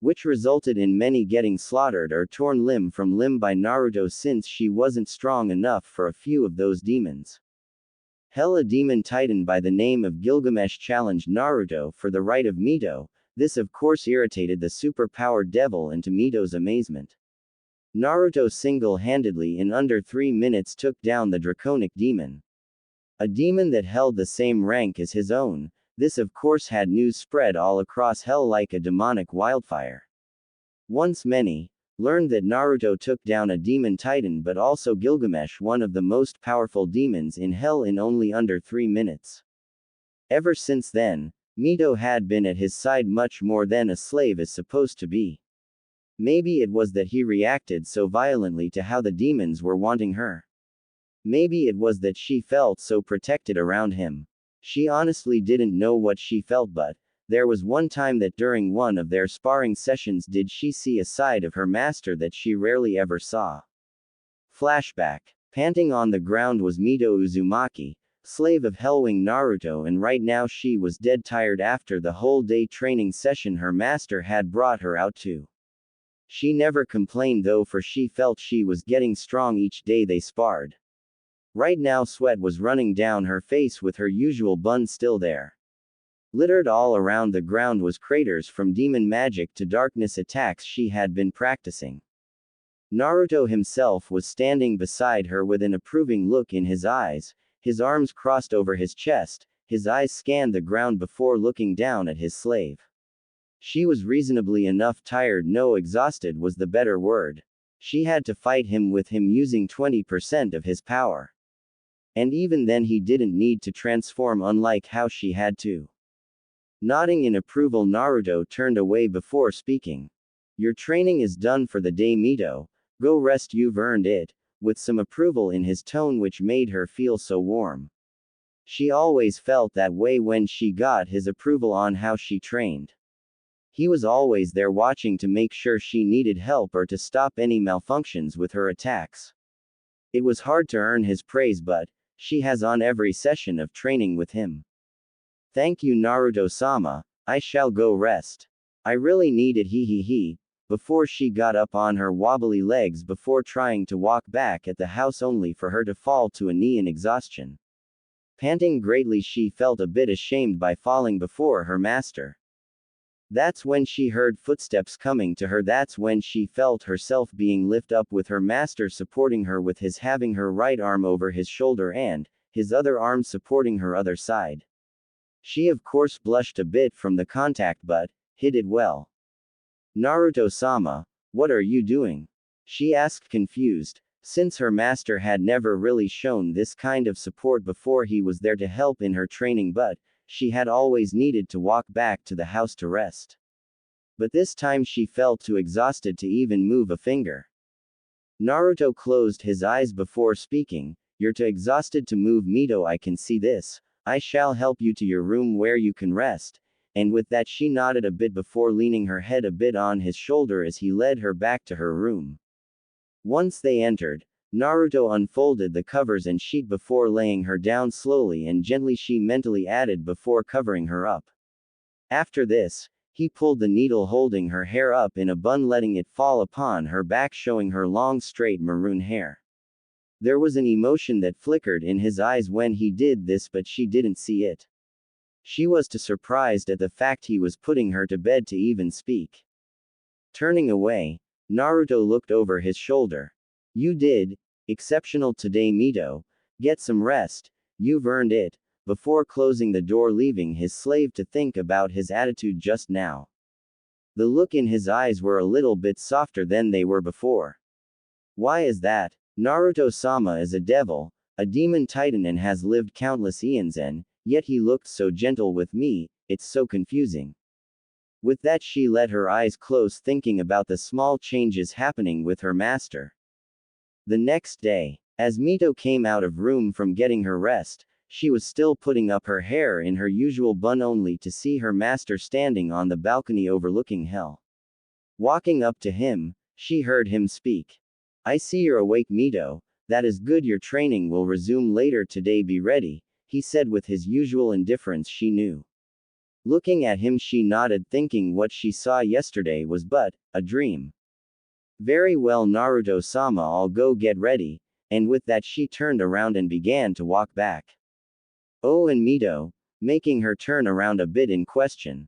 which resulted in many getting slaughtered or torn limb from limb by Naruto, since she wasn't strong enough for a few of those demons. Hell, a demon titan by the name of Gilgamesh challenged Naruto for the right of Mito. This of course irritated the super-powered devil, and to Mito's amazement, Naruto single-handedly in under 3 minutes took down the draconic demon. A demon that held the same rank as his own. This of course had news spread all across hell like a demonic wildfire. Once many learned that Naruto took down a demon titan, but also Gilgamesh, one of the most powerful demons in hell, in only under 3 minutes. Ever since then, Mito had been at his side much more than a slave is supposed to be. Maybe it was that he reacted so violently to how the demons were wanting her. Maybe it was that she felt so protected around him. She honestly didn't know what she felt, but there was one time that during one of their sparring sessions did she see a side of her master that she rarely ever saw. Flashback. Panting on the ground was Mito Uzumaki, slave of Hellwing Naruto, and right now she was dead tired after the whole day training session her master had brought her out to. She never complained though, for she felt she was getting strong each day they sparred. Right now sweat was running down her face, with her usual bun still there. Littered all around the ground was craters from demon magic to darkness attacks she had been practicing. Naruto himself was standing beside her with an approving look in his eyes, his arms crossed over his chest, his eyes scanned the ground before looking down at his slave. She was reasonably enough tired, no, exhausted was the better word. She had to fight him with him using 20% of his power. And even then he didn't need to transform, unlike how she had to. Nodding in approval, Naruto turned away before speaking. Your training is done for the day, Mito. Go rest, you've earned it, with some approval in his tone which made her feel so warm. She always felt that way when she got his approval on how she trained. He was always there watching to make sure she needed help or to stop any malfunctions with her attacks. It was hard to earn his praise, but she has on every session of training with him. Thank you, Naruto-sama, I shall go rest. I really need it, he. Before she got up on her wobbly legs before trying to walk back at the house, only for her to fall to a knee in exhaustion. Panting greatly, she felt a bit ashamed by falling before her master. That's when she heard footsteps coming to her. That's when she felt herself being lifted up, with her master supporting her with his, having her right arm over his shoulder and his other arm supporting her other side. She of course blushed a bit from the contact, but hid it well. Naruto-sama, what are you doing? She asked, confused, since her master had never really shown this kind of support before. He was there to help in her training, but she had always needed to walk back to the house to rest. But this time she felt too exhausted to even move a finger. Naruto closed his eyes before speaking. You're too exhausted to move, Mito, I can see this. I shall help you to your room where you can rest. And with that she nodded a bit before leaning her head a bit on his shoulder as he led her back to her room. Once they entered, Naruto unfolded the covers and sheet before laying her down slowly and gently, she mentally added, before covering her up. After this, he pulled the needle holding her hair up in a bun, letting it fall upon her back, showing her long straight maroon hair. There was an emotion that flickered in his eyes when he did this, but she didn't see it. She was too surprised at the fact he was putting her to bed to even speak. Turning away, Naruto looked over his shoulder. You did exceptional today, Mito. Get some rest, you've earned it, before closing the door, leaving his slave to think about his attitude just now. The look in his eyes were a little bit softer than they were before. Why is that? Naruto-sama is a devil, a demon titan, and has lived countless eons, and yet he looked so gentle with me, it's so confusing. With that she let her eyes close, thinking about the small changes happening with her master. The next day, as Mito came out of room from getting her rest, she was still putting up her hair in her usual bun, only to see her master standing on the balcony overlooking hell. Walking up to him, she heard him speak. I see you're awake, Mito. That is good, your training will resume later today, be ready, he said with his usual indifference. She knew. Looking at him she nodded, thinking what she saw yesterday was but a dream. Very well, Naruto-sama, I'll go get ready, and with that she turned around and began to walk back. Oh, and Mito, making her turn around a bit in question.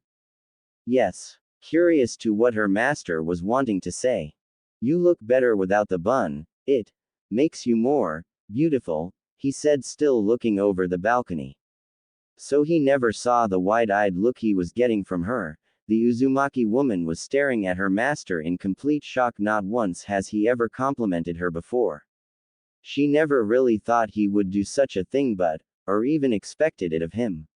Yes, curious to what her master was wanting to say. You look better without the bun, it makes you more beautiful, he said, still looking over the balcony. So he never saw the wide-eyed look he was getting from her. The Uzumaki woman was staring at her master in complete shock. Not once has he ever complimented her before. She never really thought he would do such a thing, or even expected it of him.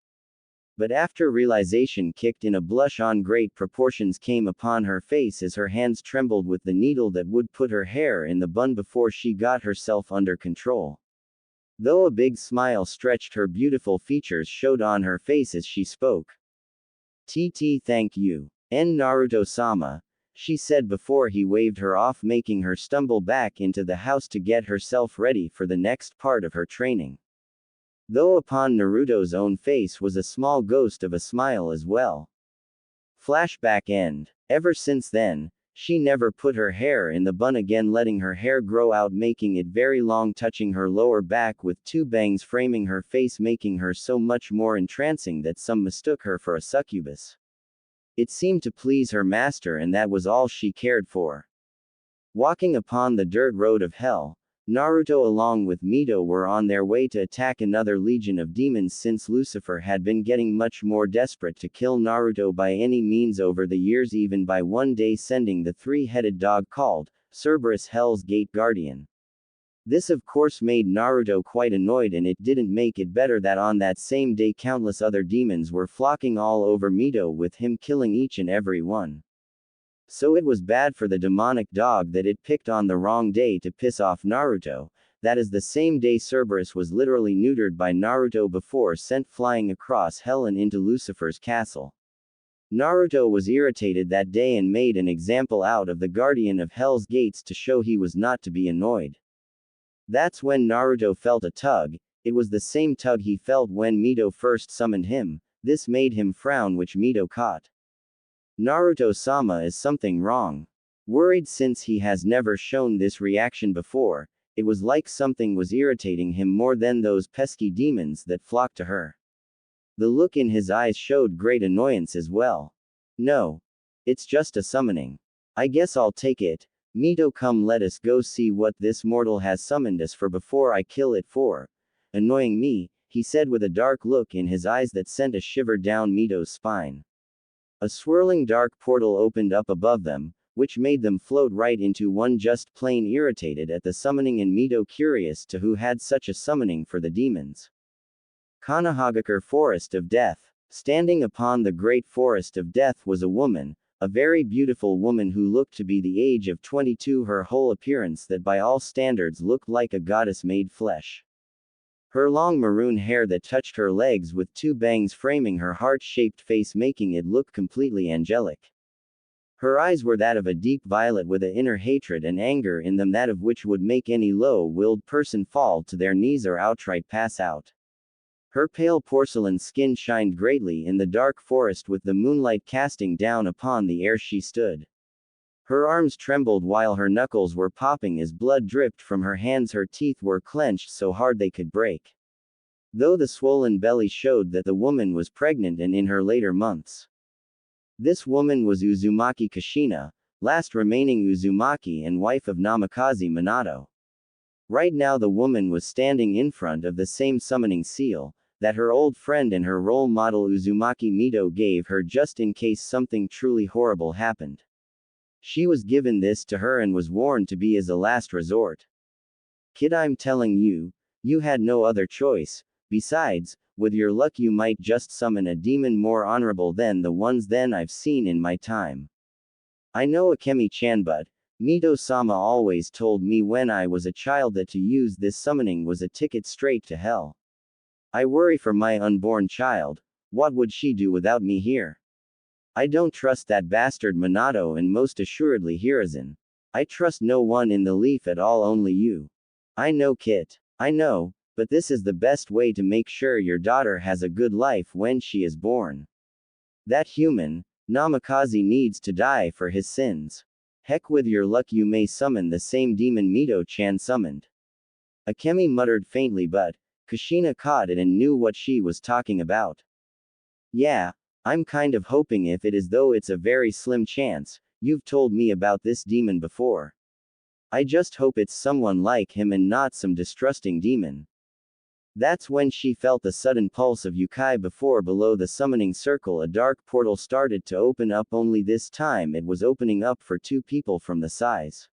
But after realization kicked in, a blush on great proportions came upon her face as her hands trembled with the needle that would put her hair in the bun before she got herself under control. Though a big smile stretched her beautiful features showed on her face as she spoke. TT, thank you. Naruto-sama, she said before he waved her off, making her stumble back into the house to get herself ready for the next part of her training. Though upon Naruto's own face was a small ghost of a smile as well. Flashback end. Ever since then, she never put her hair in the bun again, letting her hair grow out, making it very long, touching her lower back with two bangs framing her face, making her so much more entrancing that some mistook her for a succubus. It seemed to please her master, and that was all she cared for. Walking upon the dirt road of hell, Naruto along with Mito were on their way to attack another legion of demons, since Lucifer had been getting much more desperate to kill Naruto by any means over the years, even by one day sending the three-headed dog called Cerberus, Hell's Gate Guardian. This of course made Naruto quite annoyed, and it didn't make it better that on that same day countless other demons were flocking all over Mito, with him killing each and every one. So it was bad for the demonic dog that it picked on the wrong day to piss off Naruto. That is the same day Cerberus was literally neutered by Naruto before sent flying across hell and into Lucifer's castle. Naruto was irritated that day and made an example out of the guardian of Hell's Gates to show he was not to be annoyed. That's when Naruto felt a tug. It was the same tug he felt when Mito first summoned him. This made him frown, which Mito caught. Naruto-sama, is something wrong? Worried since he has never shown this reaction before, it was like something was irritating him more than those pesky demons that flocked to her. The look in his eyes showed great annoyance as well. No. It's just a summoning. I guess I'll take it. Mito, come, let us go see what this mortal has summoned us for before I kill it for annoying me, he said with a dark look in his eyes that sent a shiver down Mito's spine. A swirling dark portal opened up above them, which made them float right into one, just plain irritated at the summoning, and Mito curious to who had such a summoning for the demons. Konohagakure Forest of Death. Standing upon the great forest of death was a woman, a very beautiful woman who looked to be the age of 22, her whole appearance that by all standards looked like a goddess made flesh. Her long maroon hair that touched her legs with two bangs framing her heart-shaped face making it look completely angelic. Her eyes were that of a deep violet with an inner hatred and anger in them that of which would make any low-willed person fall to their knees or outright pass out. Her pale porcelain skin shined greatly in the dark forest with the moonlight casting down upon the air she stood. Her arms trembled while her knuckles were popping as blood dripped from her hands. Her teeth were clenched so hard they could break. Though the swollen belly showed that the woman was pregnant and in her later months. This woman was Uzumaki Kushina, last remaining Uzumaki and wife of Namikaze Minato. Right now the woman was standing in front of the same summoning seal that her old friend and her role model Uzumaki Mito gave her just in case something truly horrible happened. She was given this to her and was warned to be as a last resort. Kid, I'm telling you, you had no other choice. Besides, with your luck you might just summon a demon more honorable than the ones then I've seen in my time. I know Akemi-chan, but Mito-sama always told me when I was a child that to use this summoning was a ticket straight to hell. I worry for my unborn child. What would she do without me here? I don't trust that bastard Minato and most assuredly Hiruzen. I trust no one in the leaf at all, only you. I know, Kit. I know, but this is the best way to make sure your daughter has a good life when she is born. That human, Namikaze, needs to die for his sins. Heck, with your luck you may summon the same demon Mito-chan summoned. Akemi muttered faintly, but Kushina caught it and knew what she was talking about. Yeah, I'm kind of hoping, if it is, though it's a very slim chance, you've told me about this demon before. I just hope it's someone like him and not some distrusting demon. That's when she felt a sudden pulse of Yukai before below the summoning circle a dark portal started to open up, only this time it was opening up for two people from the size.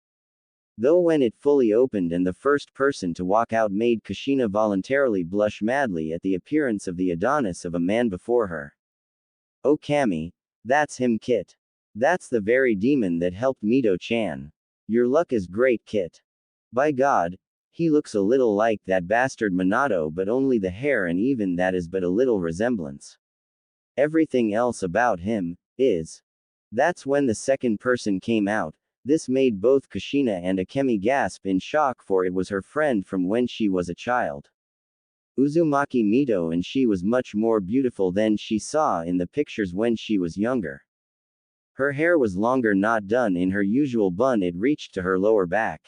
Though when it fully opened and the first person to walk out made Kushina voluntarily blush madly at the appearance of the Adonis of a man before her. Oh Kami, that's him, Kit. That's the very demon that helped Mito-chan. Your luck is great, Kit. By God, he looks a little like that bastard Minato, but only the hair, and even that is but a little resemblance. Everything else about him is. That's when the second person came out. This made both Kushina and Akemi gasp in shock, for it was her friend from when she was a child. Uzumaki Mito, and she was much more beautiful than she saw in the pictures when she was younger. Her hair was longer, not done in her usual bun, it reached to her lower back.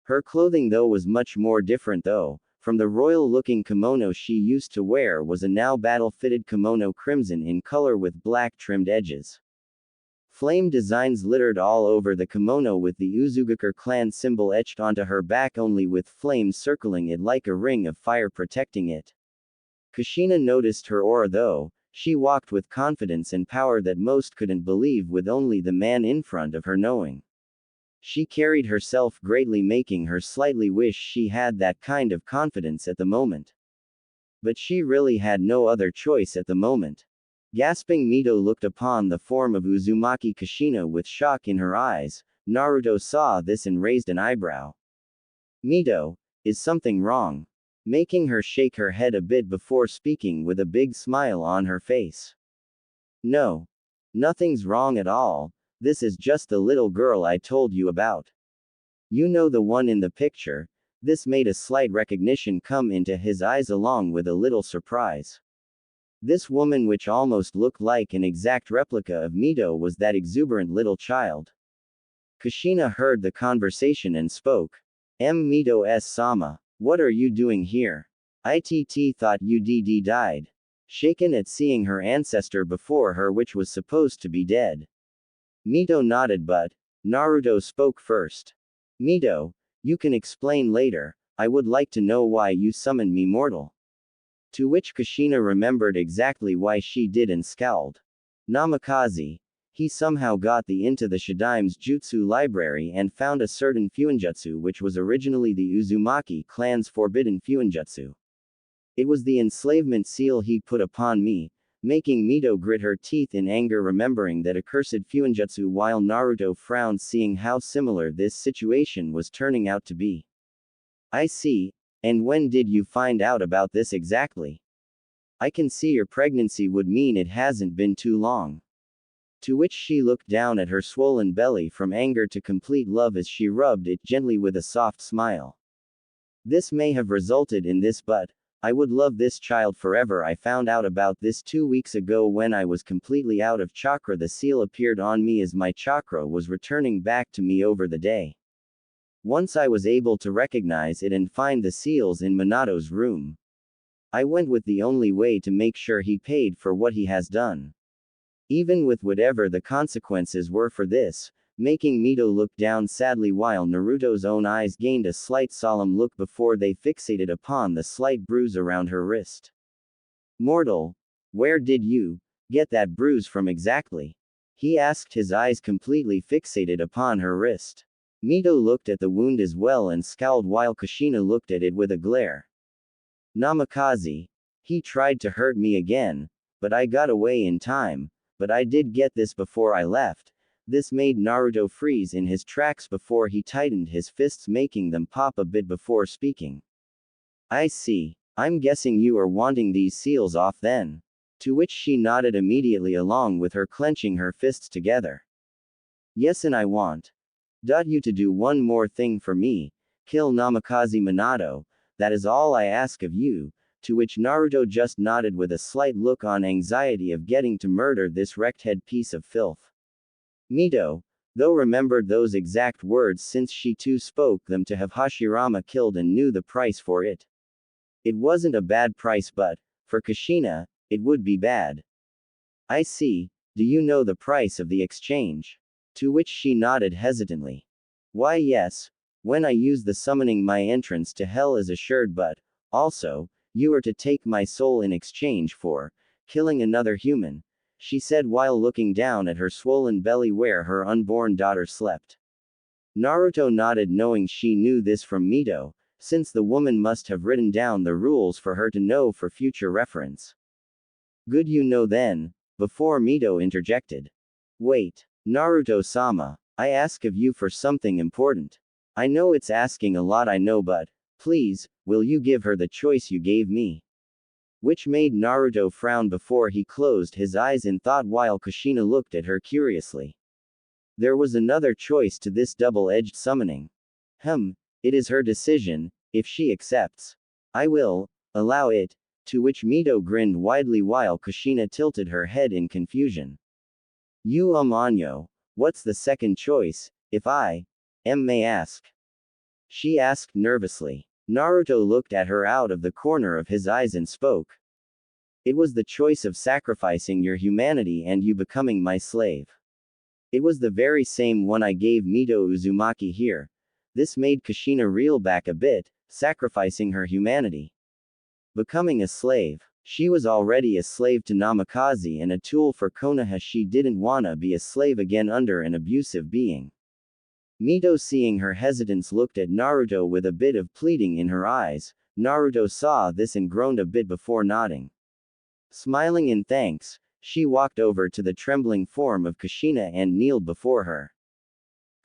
Her clothing though was much more different though. From the royal-looking kimono she used to wear was a now battle-fitted kimono, crimson in color with black trimmed edges. Flame designs littered all over the kimono with the Uzugakure clan symbol etched onto her back, only with flames circling it like a ring of fire protecting it. Kushina noticed her aura though. She walked with confidence and power that most couldn't believe, with only the man in front of her knowing. She carried herself greatly, making her slightly wish she had that kind of confidence at the moment. But she really had no other choice at the moment. Gasping, Mito looked upon the form of Uzumaki Kushina with shock in her eyes. Naruto saw this and raised an eyebrow. Mito, is something wrong? Making her shake her head a bit before speaking with a big smile on her face. No. Nothing's wrong at all. This is just the little girl I told you about. You know, the one in the picture. This made a slight recognition come into his eyes along with a little surprise. This woman, which almost looked like an exact replica of Mito, was that exuberant little child. Kushina heard the conversation and spoke. Mito-sama, what are you doing here? ITT thought UDD died. Shaken at seeing her ancestor before her, which was supposed to be dead. Mito nodded, but Naruto spoke first. Mito, you can explain later. I would like to know why you summoned me, mortal. To which Kushina remembered exactly why she did and scowled. Namikaze. He somehow got into the Shidaime's jutsu library and found a certain fuinjutsu which was originally the Uzumaki clan's forbidden fuinjutsu. It was the enslavement seal he put upon me. making Mito grit her teeth in anger, remembering that accursed Fuinjutsu, while Naruto frowned, seeing how similar this situation was turning out to be. I see. And when did you find out about this exactly? I can see your pregnancy would mean it hasn't been too long. To which she looked down at her swollen belly from anger to complete love as she rubbed it gently with a soft smile. This may have resulted in this, but I would love this child forever. I found out about this 2 weeks ago when I was completely out of chakra. The seal appeared on me as my chakra was returning back to me over the day. Once I was able to recognize it and find the seals in Minato's room, I went with the only way to make sure he paid for what he has done. Even with whatever the consequences were for this, making Mito look down sadly while Naruto's own eyes gained a slight solemn look before they fixated upon the slight bruise around her wrist. Mortal, where did you get that bruise from exactly? He asked, his eyes completely fixated upon her wrist. Mito looked at the wound as well and scowled while Kushina looked at it with a glare. Namikaze. He tried to hurt me again, but I got away in time, but I did get this before I left. This made Naruto freeze in his tracks before he tightened his fists, making them pop a bit before speaking. I see. I'm guessing you are wanting these seals off then. To which she nodded immediately along with her clenching her fists together. Yes, and I want you to do one more thing for me, kill Namikaze Minato, that is all I ask of you, to which Naruto just nodded with a slight look on anxiety of getting to murder this wrecked-head piece of filth. Mito, though, remembered those exact words since she too spoke them to have Hashirama killed and knew the price for it. It wasn't a bad price, but, for Kushina, it would be bad. I see. Do you know the price of the exchange? To which she nodded hesitantly. Why, yes. When I use the summoning, my entrance to hell is assured, but, also, you are to take my soul in exchange for killing another human, she said while looking down at her swollen belly where her unborn daughter slept. Naruto nodded, knowing she knew this from Mito, since the woman must have written down the rules for her to know for future reference. Good, you know then, before Mito interjected. Wait. Naruto-sama, I ask of you for something important. I know it's asking a lot, I know, but, please, will you give her the choice you gave me? Which made Naruto frown before he closed his eyes in thought while Kushina looked at her curiously. There was another choice to this double-edged summoning. It is her decision. If she accepts, I will allow it, to which Mito grinned widely while Kushina tilted her head in confusion. You Anyo, what's the second choice, if I may ask? She asked nervously. Naruto looked at her out of the corner of his eyes and spoke. It was the choice of sacrificing your humanity and you becoming my slave. It was the very same one I gave Mito Uzumaki here. This made Kushina reel back a bit, sacrificing her humanity. Becoming a slave. She was already a slave to Namikaze and a tool for Konoha. She didn't wanna be a slave again under an abusive being. Mito, seeing her hesitance, looked at Naruto with a bit of pleading in her eyes. Naruto saw this and groaned a bit before nodding. Smiling in thanks, she walked over to the trembling form of Kushina and kneeled before her.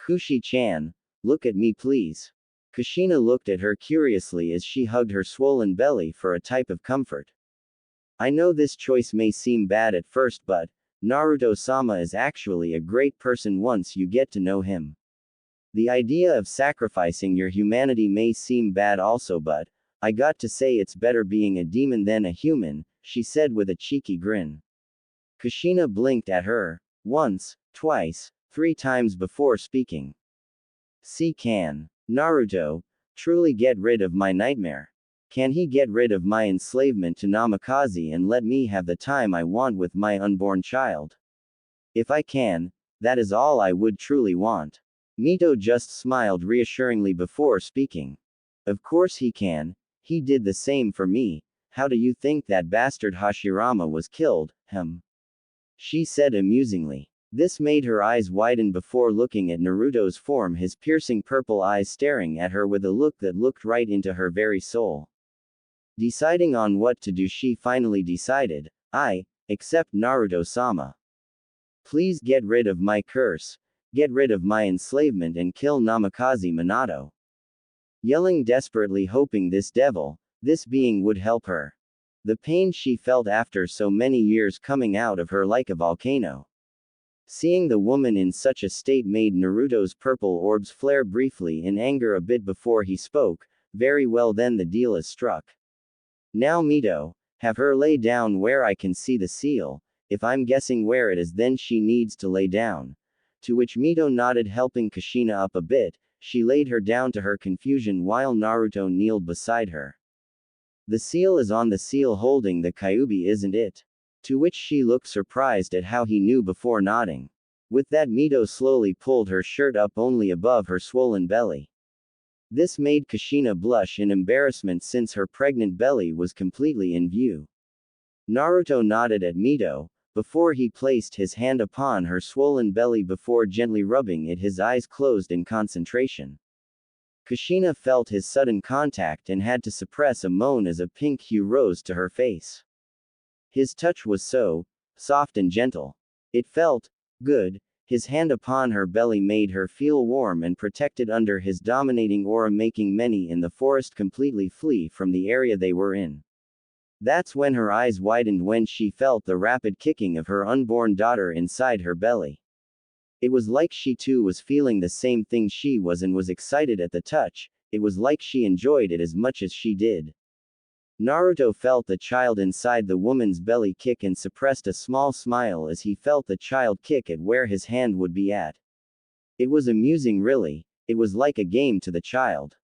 Kushi-chan, look at me please. Kushina looked at her curiously as she hugged her swollen belly for a type of comfort. I know this choice may seem bad at first, but Naruto-sama is actually a great person once you get to know him. The idea of sacrificing your humanity may seem bad also, but I got to say it's better being a demon than a human, she said with a cheeky grin. Kushina blinked at her, once, twice, 3 times before speaking. Can Naruto truly get rid of my nightmare? Can he get rid of my enslavement to Namikaze and let me have the time I want with my unborn child? If I can, that is all I would truly want. Mito just smiled reassuringly before speaking. Of course he can. He did the same for me. How do you think that bastard Hashirama was killed, she said amusingly. This made her eyes widen before looking at Naruto's form, his piercing purple eyes staring at her with a look that looked right into her very soul. Deciding on what to do, she finally decided, Except Naruto-sama. Please get rid of my curse, get rid of my enslavement and kill Namikaze Minato. Yelling desperately hoping this devil, this being would help her. The pain she felt after so many years coming out of her like a volcano. Seeing the woman in such a state made Naruto's purple orbs flare briefly in anger a bit before he spoke. Very well, then the deal is struck. Now Mito, have her lay down where I can see the seal. If I'm guessing where it is, then she needs to lay down. To which Mito nodded, helping Kushina up a bit. She laid her down to her confusion while Naruto kneeled beside her. The seal is on, the seal holding the Kyuubi, isn't it? To which she looked surprised at how he knew before nodding. With that, Mito slowly pulled her shirt up only above her swollen belly. This made Kushina blush in embarrassment since her pregnant belly was completely in view. Naruto nodded at Mito, before he placed his hand upon her swollen belly before gently rubbing it, his eyes closed in concentration. Kushina felt his sudden contact and had to suppress a moan as a pink hue rose to her face. His touch was so soft and gentle. It felt good. His hand upon her belly made her feel warm and protected under his dominating aura, making many in the forest completely flee from the area they were in. That's when her eyes widened when she felt the rapid kicking of her unborn daughter inside her belly. It was like she too was feeling the same thing she was and was excited at the touch. It was like she enjoyed it as much as she did. Naruto felt the child inside the woman's belly kick and suppressed a small smile as he felt the child kick at where his hand would be at. It was amusing, really. It was like a game to the child.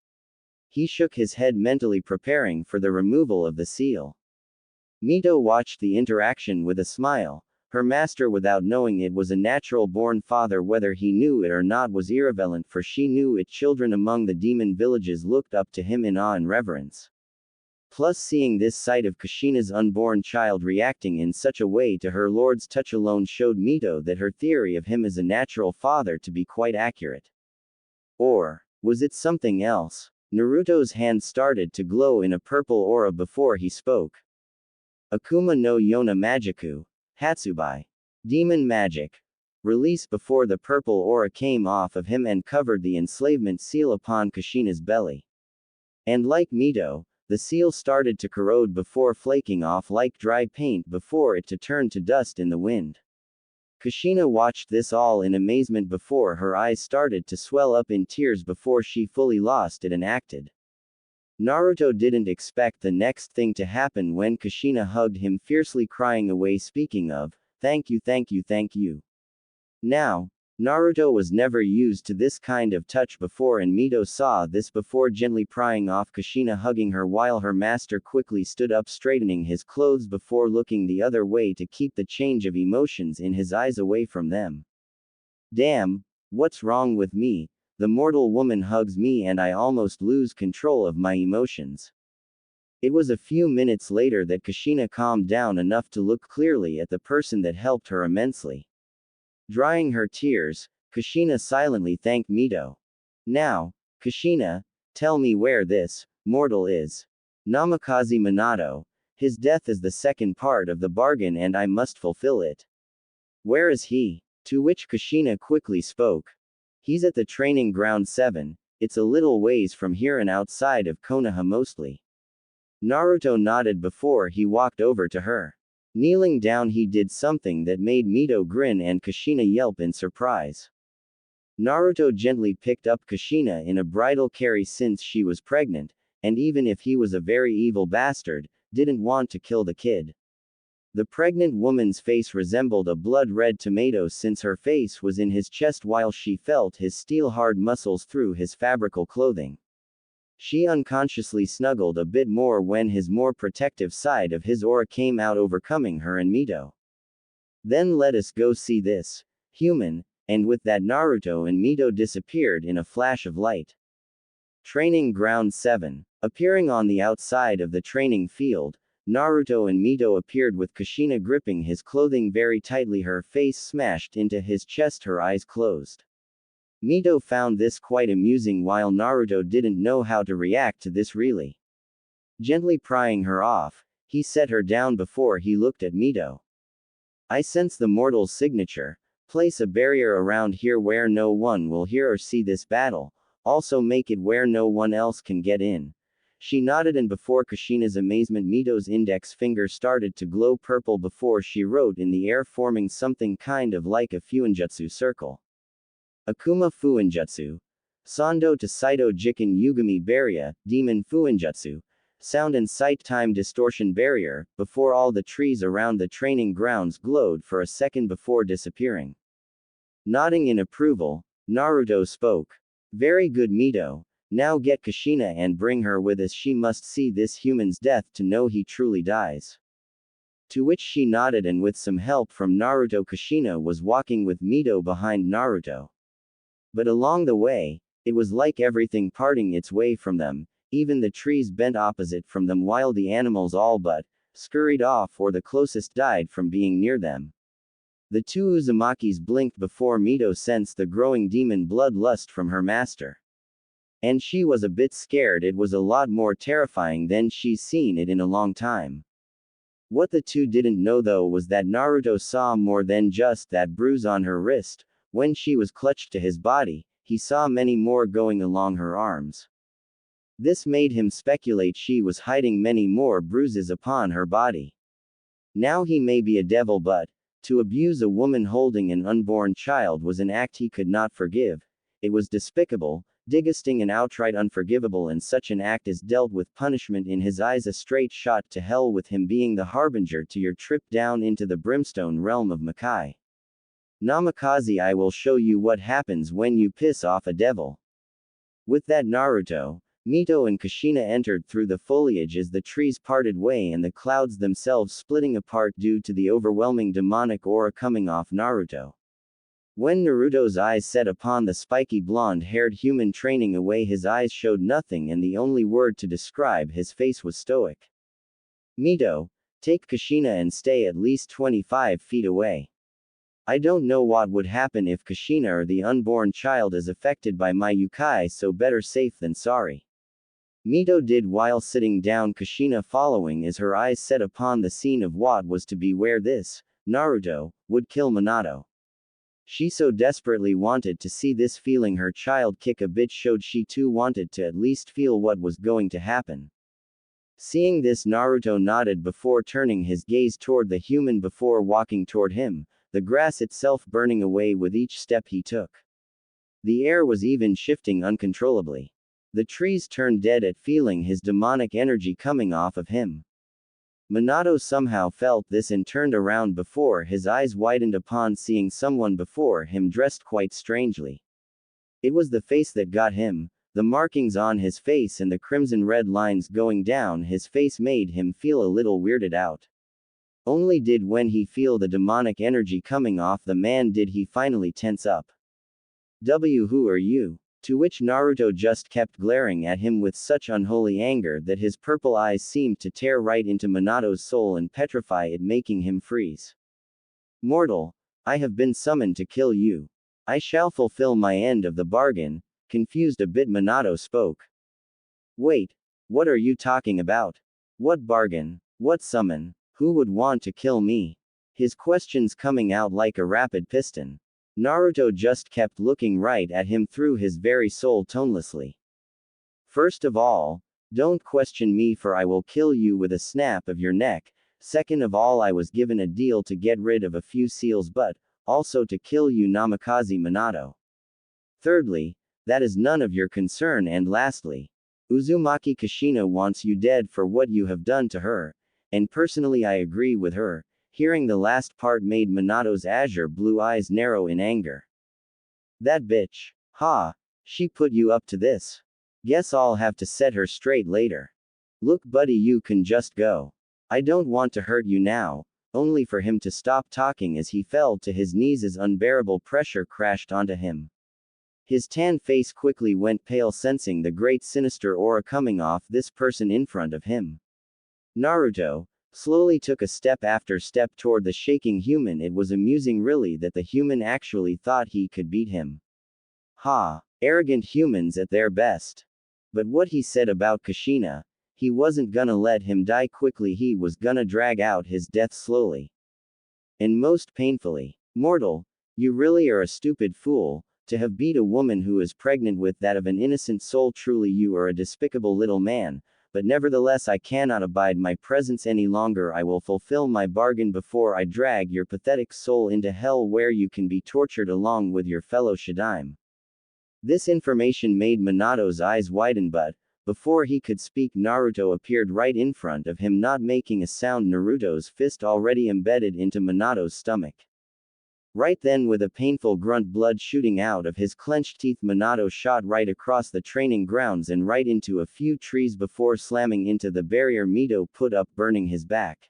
He shook his head, mentally preparing for the removal of the seal. Mito watched the interaction with a smile. Her master, without knowing it, was a natural-born father. Whether he knew it or not was irrelevant, for she knew it. Children among the demon villages looked up to him in awe and reverence. Plus, seeing this sight of Kushina's unborn child reacting in such a way to her lord's touch alone showed Mito that her theory of him as a natural father to be quite accurate. Or was it something else? Naruto's hand started to glow in a purple aura before he spoke. Akuma no Yona Magiku. Hatsubai. Demon magic. Release before the purple aura came off of him and covered the enslavement seal upon Kushina's belly. And like Mito, the seal started to corrode before flaking off like dry paint before it to turn to dust in the wind. Kushina watched this all in amazement before her eyes started to swell up in tears before she fully lost it and acted. Naruto didn't expect the next thing to happen when Kushina hugged him fiercely, crying away, speaking of, "Thank you, thank you, thank you." Now, Naruto was never used to this kind of touch before, and Mito saw this before, gently prying off Kushina, hugging her while her master quickly stood up, straightening his clothes before looking the other way to keep the change of emotions in his eyes away from them. Damn, what's wrong with me? The mortal woman hugs me and I almost lose control of my emotions. It was a few minutes later that Kushina calmed down enough to look clearly at the person that helped her immensely. Drying her tears, Kushina silently thanked Mito. Now, Kushina, tell me where this mortal is. Namikaze Minato. His death is the second part of the bargain and I must fulfill it. Where is he? To which Kushina quickly spoke. He's at the training ground 7, it's a little ways from here and outside of Konoha mostly. Naruto nodded before he walked over to her. Kneeling down, he did something that made Mito grin and Kushina yelp in surprise. Naruto gently picked up Kushina in a bridal carry since she was pregnant, and even if he was a very evil bastard, didn't want to kill the kid. The pregnant woman's face resembled a blood-red tomato since her face was in his chest while she felt his steel-hard muscles through his fabrical clothing. She unconsciously snuggled a bit more when his more protective side of his aura came out, overcoming her and Mito. Then let us go see this human, and with that Naruto and Mito disappeared in a flash of light. Training Ground 7. Appearing on the outside of the training field, Naruto and Mito appeared with Kushina gripping his clothing very tightly, her face smashed into his chest, her eyes closed. Mito found this quite amusing while Naruto didn't know how to react to this really. Gently prying her off, he set her down before he looked at Mito. I sense the mortal's signature. Place a barrier around here where no one will hear or see this battle. Also make it where no one else can get in. She nodded, and before Kushina's amazement, Mito's index finger started to glow purple before she wrote in the air, forming something kind of like a fuinjutsu circle. Akuma Fuinjutsu. Sando to Saito Jiken Yugami Barrier, Demon Fuinjutsu. Sound and sight time distortion barrier. Before all the trees around the training grounds glowed for a second before disappearing. Nodding in approval, Naruto spoke. Very good, Mito. Now get Kushina and bring her with us. She must see this human's death to know he truly dies. To which she nodded, and with some help from Naruto, Kushina was walking with Mito behind Naruto. But along the way, it was like everything parting its way from them, even the trees bent opposite from them, while the animals all but scurried off, or the closest died from being near them. The two Uzumakis blinked before Mito sensed the growing demon bloodlust from her master. And she was a bit scared. It was a lot more terrifying than she's seen it in a long time. What the two didn't know though was that Naruto saw more than just that bruise on her wrist. When she was clutched to his body, he saw many more going along her arms. This made him speculate she was hiding many more bruises upon her body. Now he may be a devil, but to abuse a woman holding an unborn child was an act he could not forgive. It was despicable, disgusting, and outright unforgivable, and such an act is dealt with punishment in his eyes. A straight shot to hell, with him being the harbinger to your trip down into the brimstone realm of Makai. Namikaze, I will show you what happens when you piss off a devil. With that, Naruto, Mito and Kushina entered through the foliage as the trees parted way and the clouds themselves splitting apart due to the overwhelming demonic aura coming off Naruto. When Naruto's eyes set upon the spiky blonde-haired human training away, his eyes showed nothing, and the only word to describe his face was stoic. Mito, take Kushina and stay at least 25 feet away. I don't know what would happen if Kushina or the unborn child is affected by my yukai, so better safe than sorry. Mito did while sitting down, Kushina following as her eyes set upon the scene of what was to be, where this, Naruto, would kill Minato. She so desperately wanted to see this, feeling her child kick a bit showed she too wanted to at least feel what was going to happen. Seeing this, Naruto nodded before turning his gaze toward the human before walking toward him, the grass itself burning away with each step he took. The air was even shifting uncontrollably. The trees turned dead at feeling his demonic energy coming off of him. Minato somehow felt this and turned around before his eyes widened upon seeing someone before him dressed quite strangely. It was the face that got him. The markings on his face and the crimson red lines going down his face made him feel a little weirded out. Only did when he feel the demonic energy coming off the man did he finally tense up. Who are you? To which Naruto just kept glaring at him with such unholy anger that his purple eyes seemed to tear right into Minato's soul and petrify it, making him freeze. Mortal, I have been summoned to kill you. I shall fulfill my end of the bargain. Confused a bit, Minato spoke. Wait, what are you talking about? What bargain? What summon? Who would want to kill me? His questions coming out like a rapid piston. Naruto just kept looking right at him through his very soul tonelessly. First of all, don't question me, for I will kill you with a snap of your neck. Second of all, I was given a deal to get rid of a few seals, but also to kill you, Namikaze Minato. Thirdly, that is none of your concern, and lastly, Uzumaki Kushina wants you dead for what you have done to her, and personally I agree with her. Hearing the last part made Minato's azure blue eyes narrow in anger. That bitch. Ha! She put you up to this. Guess I'll have to set her straight later. Look buddy, you can just go. I don't want to hurt you now. Only for him to stop talking as he fell to his knees as unbearable pressure crashed onto him. His tan face quickly went pale, sensing the great sinister aura coming off this person in front of him. Naruto slowly took a step after step toward the shaking human. It was amusing really that the human actually thought he could beat him. Ha! Arrogant humans at their best. But what he said about Kushina, he wasn't gonna let him die quickly, he was gonna drag out his death slowly. And most painfully, mortal, you really are a stupid fool, to have beat a woman who is pregnant with that of an innocent soul. Truly you are a despicable little man, but nevertheless I cannot abide my presence any longer. I will fulfill my bargain before I drag your pathetic soul into hell where you can be tortured along with your fellow Shadaim. This information made Minato's eyes widen, but, before he could speak, Naruto appeared right in front of him, not making a sound. Naruto's fist already embedded into Minato's stomach. Right then, with a painful grunt, blood shooting out of his clenched teeth, Minato shot right across the training grounds and right into a few trees before slamming into the barrier Mito put up, burning his back.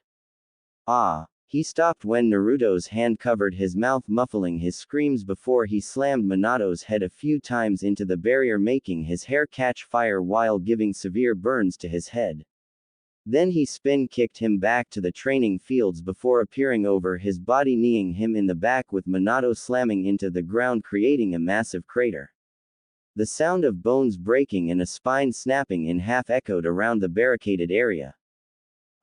Ah! He stopped when Naruto's hand covered his mouth, muffling his screams before he slammed Minato's head a few times into the barrier, making his hair catch fire while giving severe burns to his head. Then he spin-kicked him back to the training fields before appearing over his body, kneeing him in the back with Minato slamming into the ground, creating a massive crater. The sound of bones breaking and a spine snapping in half echoed around the barricaded area.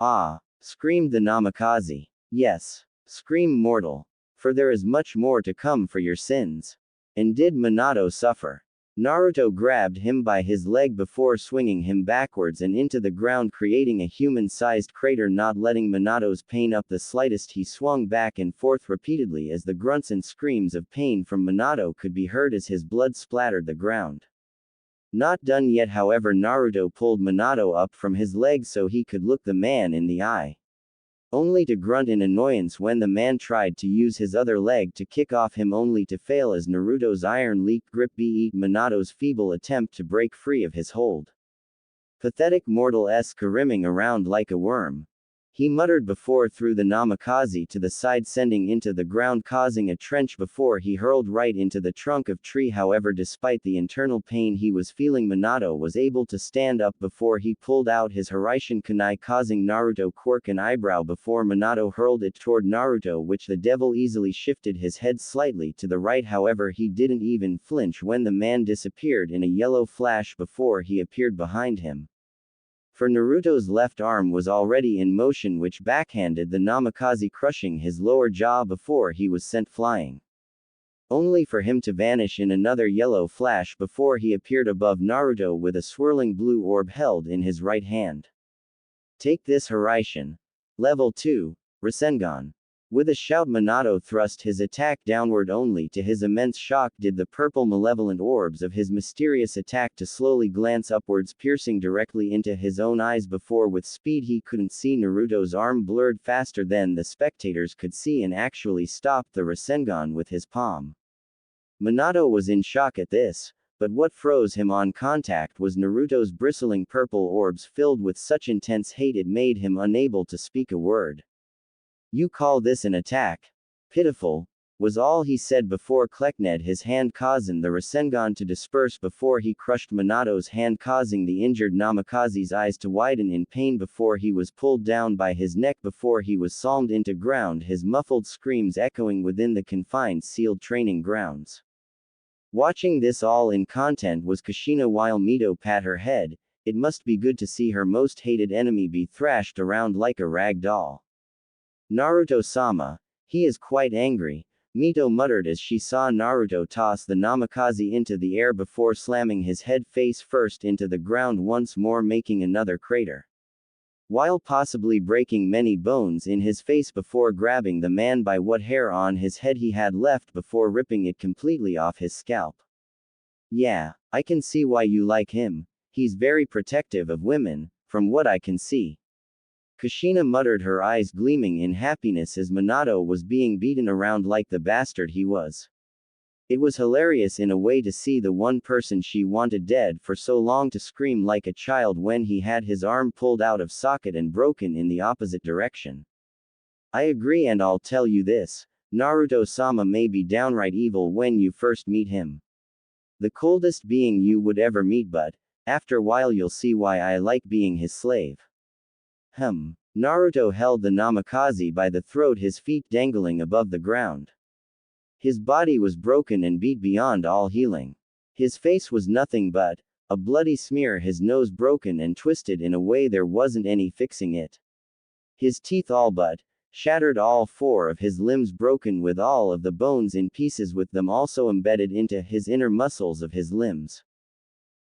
Ah! Screamed the Namikaze. Yes. Scream, mortal. For there is much more to come for your sins. And did Minato suffer? Naruto grabbed him by his leg before swinging him backwards and into the ground, creating a human-sized crater. Not letting Minato's pain up the slightest, he swung back and forth repeatedly as the grunts and screams of pain from Minato could be heard as his blood splattered the ground. Not done yet, however, Naruto pulled Minato up from his leg so he could look the man in the eye, only to grunt in annoyance when the man tried to use his other leg to kick off him, only to fail as Naruto's iron leaked grip beat Minato's feeble attempt to break free of his hold. Pathetic mortal scurrying around like a worm, he muttered before threw the Namikaze to the side, sending into the ground, causing a trench before he hurled right into the trunk of tree. However, despite the internal pain he was feeling, Minato was able to stand up before he pulled out his Hiraishin kunai, causing Naruto quirk an eyebrow before Minato hurled it toward Naruto, which the devil easily shifted his head slightly to the right. However, he didn't even flinch when the man disappeared in a yellow flash before he appeared behind him. For Naruto's left arm was already in motion, which backhanded the Namikaze, crushing his lower jaw before he was sent flying, only for him to vanish in another yellow flash before he appeared above Naruto with a swirling blue orb held in his right hand. Take this, Hiraishin. Level 2, Rasengan. With a shout, Minato thrust his attack downward. Only to his immense shock did the purple malevolent orbs of his mysterious attack to slowly glance upwards, piercing directly into his own eyes before with speed he couldn't see. Naruto's arm blurred faster than the spectators could see and actually stopped the Rasengan with his palm. Minato was in shock at this, but what froze him on contact was Naruto's bristling purple orbs filled with such intense hate it made him unable to speak a word. You call this an attack? Pitiful, was all he said before Kleckned his hand, causing the Rasengan to disperse before he crushed Minato's hand, causing the injured Namikaze's eyes to widen in pain before he was pulled down by his neck before he was slammed into ground, his muffled screams echoing within the confined sealed training grounds. Watching this all in content was Kushina while Mito pat her head. It must be good to see her most hated enemy be thrashed around like a rag doll. Naruto-sama, he is quite angry, Mito muttered as she saw Naruto toss the Namikaze into the air before slamming his head face first into the ground once more, making another crater, while possibly breaking many bones in his face before grabbing the man by what hair on his head he had left before ripping it completely off his scalp. Yeah, I can see why you like him, he's very protective of women, from what I can see. Kushina muttered, her eyes gleaming in happiness as Minato was being beaten around like the bastard he was. It was hilarious in a way to see the one person she wanted dead for so long to scream like a child when he had his arm pulled out of socket and broken in the opposite direction. I agree, and I'll tell you this, Naruto-sama may be downright evil when you first meet him. The coldest being you would ever meet, but after a while you'll see why I like being his slave. Naruto held the Namikaze by the throat, his feet dangling above the ground. His body was broken and beat beyond all healing. His face was nothing but a bloody smear, his nose broken and twisted in a way there wasn't any fixing it. His teeth all but shattered, all four of his limbs broken with all of the bones in pieces, with them also embedded into his inner muscles of his limbs.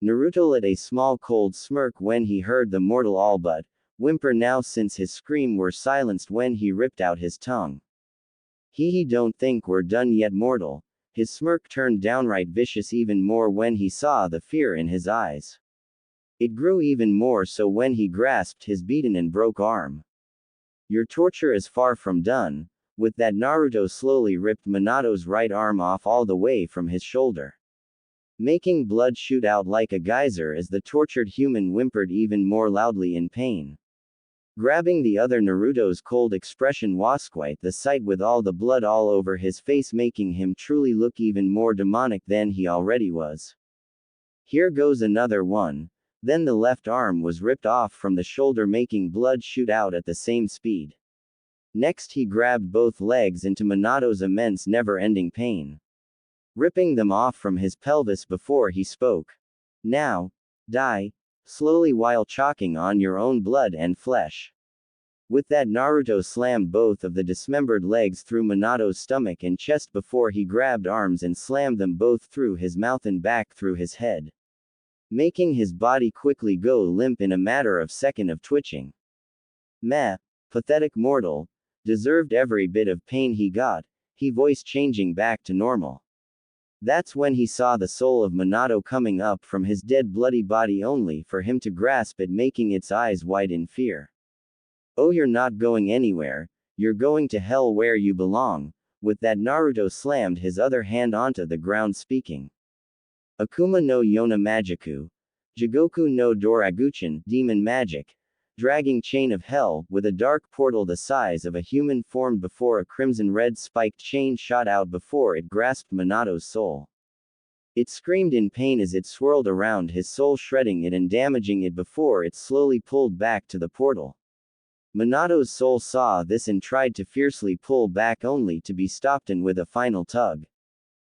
Naruto let a small cold smirk when he heard the mortal all but whimper now, since his scream were silenced when he ripped out his tongue. He don't think we're done yet, mortal. His smirk turned downright vicious even more when he saw the fear in his eyes. It grew even more so when he grasped his beaten and broke arm. Your torture is far from done. With that, Naruto slowly ripped Minato's right arm off all the way from his shoulder, making blood shoot out like a geyser as the tortured human whimpered even more loudly in pain. Grabbing the other, Naruto's cold expression was quite the sight, with all the blood all over his face, making him truly look even more demonic than he already was. Here goes another one. Then the left arm was ripped off from the shoulder, making blood shoot out at the same speed. Next he grabbed both legs into Minato's immense never-ending pain, ripping them off from his pelvis before he spoke. Now, die, slowly, while choking on your own blood and flesh. With that, Naruto slammed both of the dismembered legs through Minato's stomach and chest before he grabbed arms and slammed them both through his mouth and back through his head, making his body quickly go limp in a matter of seconds of twitching. Meh, pathetic mortal, deserved every bit of pain he got, he voice changing back to normal. That's when he saw the soul of Minato coming up from his dead bloody body, only for him to grasp it, making its eyes wide in fear. Oh, you're not going anywhere, you're going to hell where you belong. With that, Naruto slammed his other hand onto the ground, speaking. Akuma no Yona Magiku, Jigoku no Doraguchin, demon magic, dragging chain of hell, with a dark portal the size of a human formed before a crimson-red spiked chain shot out before it grasped Minato's soul. It screamed in pain as it swirled around his soul, shredding it and damaging it before it slowly pulled back to the portal. Minato's soul saw this and tried to fiercely pull back, only to be stopped, and with a final tug,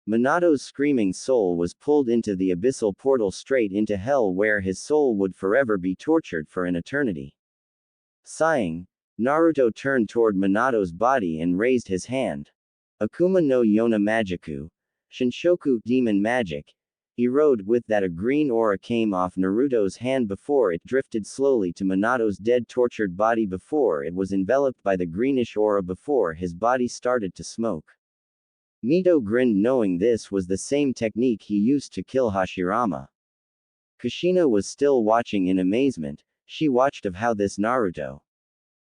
Minato's screaming soul was pulled into the abyssal portal straight into hell, where his soul would forever be tortured for an eternity. Sighing, Naruto turned toward Minato's body and raised his hand. Akuma no Yona Magiku, Shinshoku, demon magic, erode. With that, a green aura came off Naruto's hand before it drifted slowly to Minato's dead, tortured body before it was enveloped by the greenish aura before his body started to smoke. Mito grinned, knowing this was the same technique he used to kill Hashirama. Kushina was still watching in amazement. She watched of how this Naruto,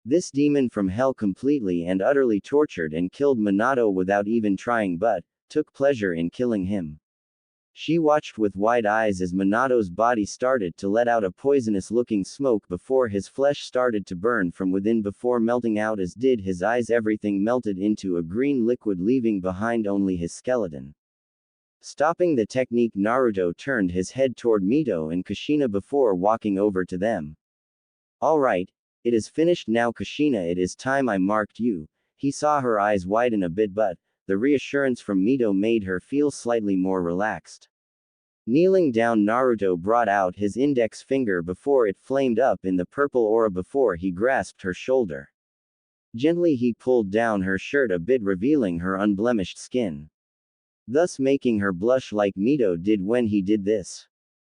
this demon from hell, completely and utterly tortured and killed Minato without even trying, but took pleasure in killing him. She watched with wide eyes as Minato's body started to let out a poisonous-looking smoke before his flesh started to burn from within before melting out, as did his eyes. Everything melted into a green liquid, leaving behind only his skeleton. Stopping the technique, Naruto turned his head toward Mito and Kushina before walking over to them. Alright, it is finished now, Kushina, it is time I marked you. He saw her eyes widen a bit, but the reassurance from Mito made her feel slightly more relaxed. Kneeling down, Naruto brought out his index finger before it flamed up in the purple aura before he grasped her shoulder. Gently he pulled down her shirt a bit, revealing her unblemished skin, thus making her blush like Mito did when he did this.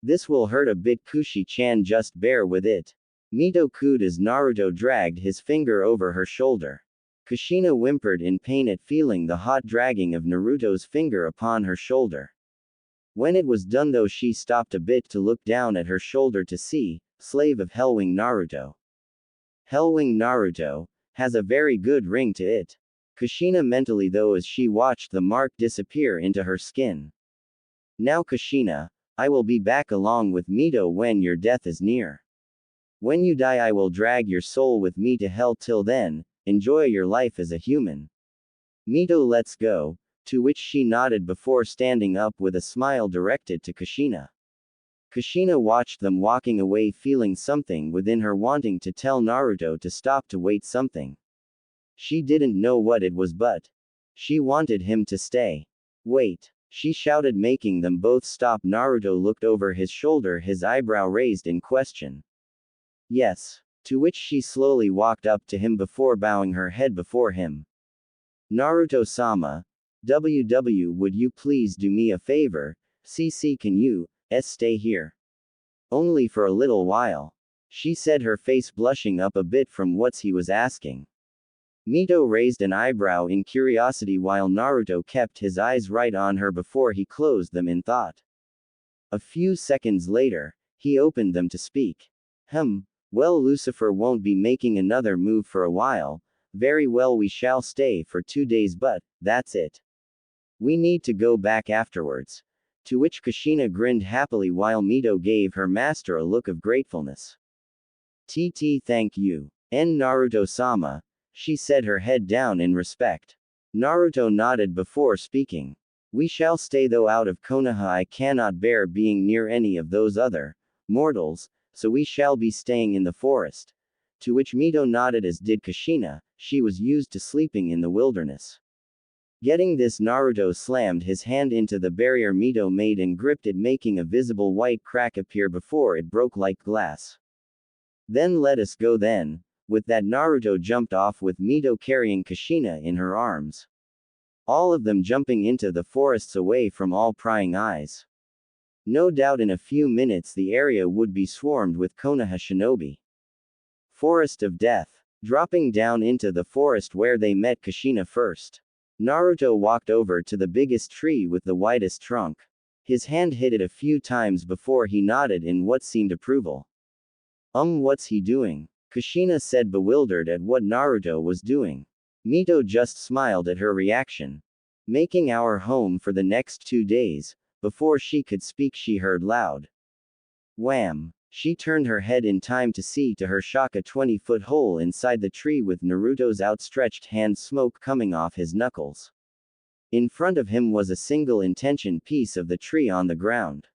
This will hurt a bit, Kushi-chan, just bear with it. Mito cooed as Naruto dragged his finger over her shoulder. Kushina whimpered in pain at feeling the hot dragging of Naruto's finger upon her shoulder. When it was done though, she stopped a bit to look down at her shoulder to see, slave of Hellwing Naruto. Hellwing Naruto has a very good ring to it. Kushina mentally though, as she watched the mark disappear into her skin. Now Kushina, I will be back along with Mito when your death is near. When you die, I will drag your soul with me to hell. Till then, enjoy your life as a human. Mito, let's go. To which she nodded before standing up with a smile directed to Kushina. Kushina watched them walking away, feeling something within her wanting to tell Naruto to stop, to wait something. She didn't know what it was, but she wanted him to stay. Wait, she shouted, making them both stop. Naruto looked over his shoulder, his eyebrow raised in question. Yes. To which she slowly walked up to him before bowing her head before him. Naruto-sama, would you please do me a favor? CC, can you stay here? Only for a little while. She said, her face blushing up a bit from what he was asking. Mito raised an eyebrow in curiosity while Naruto kept his eyes right on her before he closed them in thought. A few seconds later, he opened them to speak. Well, Lucifer won't be making another move for a while. Very well, we shall stay for 2 days, but that's it. We need to go back afterwards. To which Kushina grinned happily while Mito gave her master a look of gratefulness. Thank you. Naruto-sama, she said, her head down in respect. Naruto nodded before speaking. We shall stay though out of Konoha. I cannot bear being near any of those other mortals, so we shall be staying in the forest. To which Mito nodded, as did Kushina. She was used to sleeping in the wilderness. Getting this, Naruto slammed his hand into the barrier Mito made and gripped it, making a visible white crack appear before it broke like glass. Then let us go then. With that, Naruto jumped off with Mito carrying Kushina in her arms. All of them jumping into the forests away from all prying eyes. No doubt in a few minutes the area would be swarmed with Konoha shinobi. Forest of Death. Dropping down into the forest where they met Kushina first. Naruto walked over to the biggest tree with the widest trunk. His hand hit it a few times before he nodded in what seemed approval. What's he doing? Kushina said, bewildered at what Naruto was doing. Mito just smiled at her reaction. Making our home for the next 2 days. Before she could speak, she heard loud wham. She turned her head in time to see to her shock a 20-foot hole inside the tree with Naruto's outstretched hand, smoke coming off his knuckles. In front of him was a single intention piece of the tree on the ground.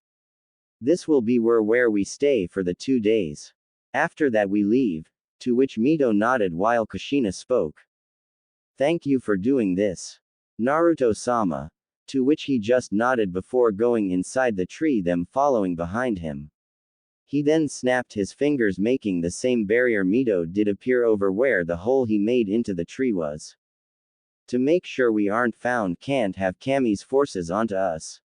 This will be where we stay for the 2 days. After that we leave. To which Mito nodded while Kushina spoke. Thank you for doing this, Naruto-sama. To which he just nodded before going inside the tree, them following behind him. He then snapped his fingers, making the same barrier Mito did appear over where the hole he made into the tree was. To make sure we aren't found, can't have Kami's forces onto us.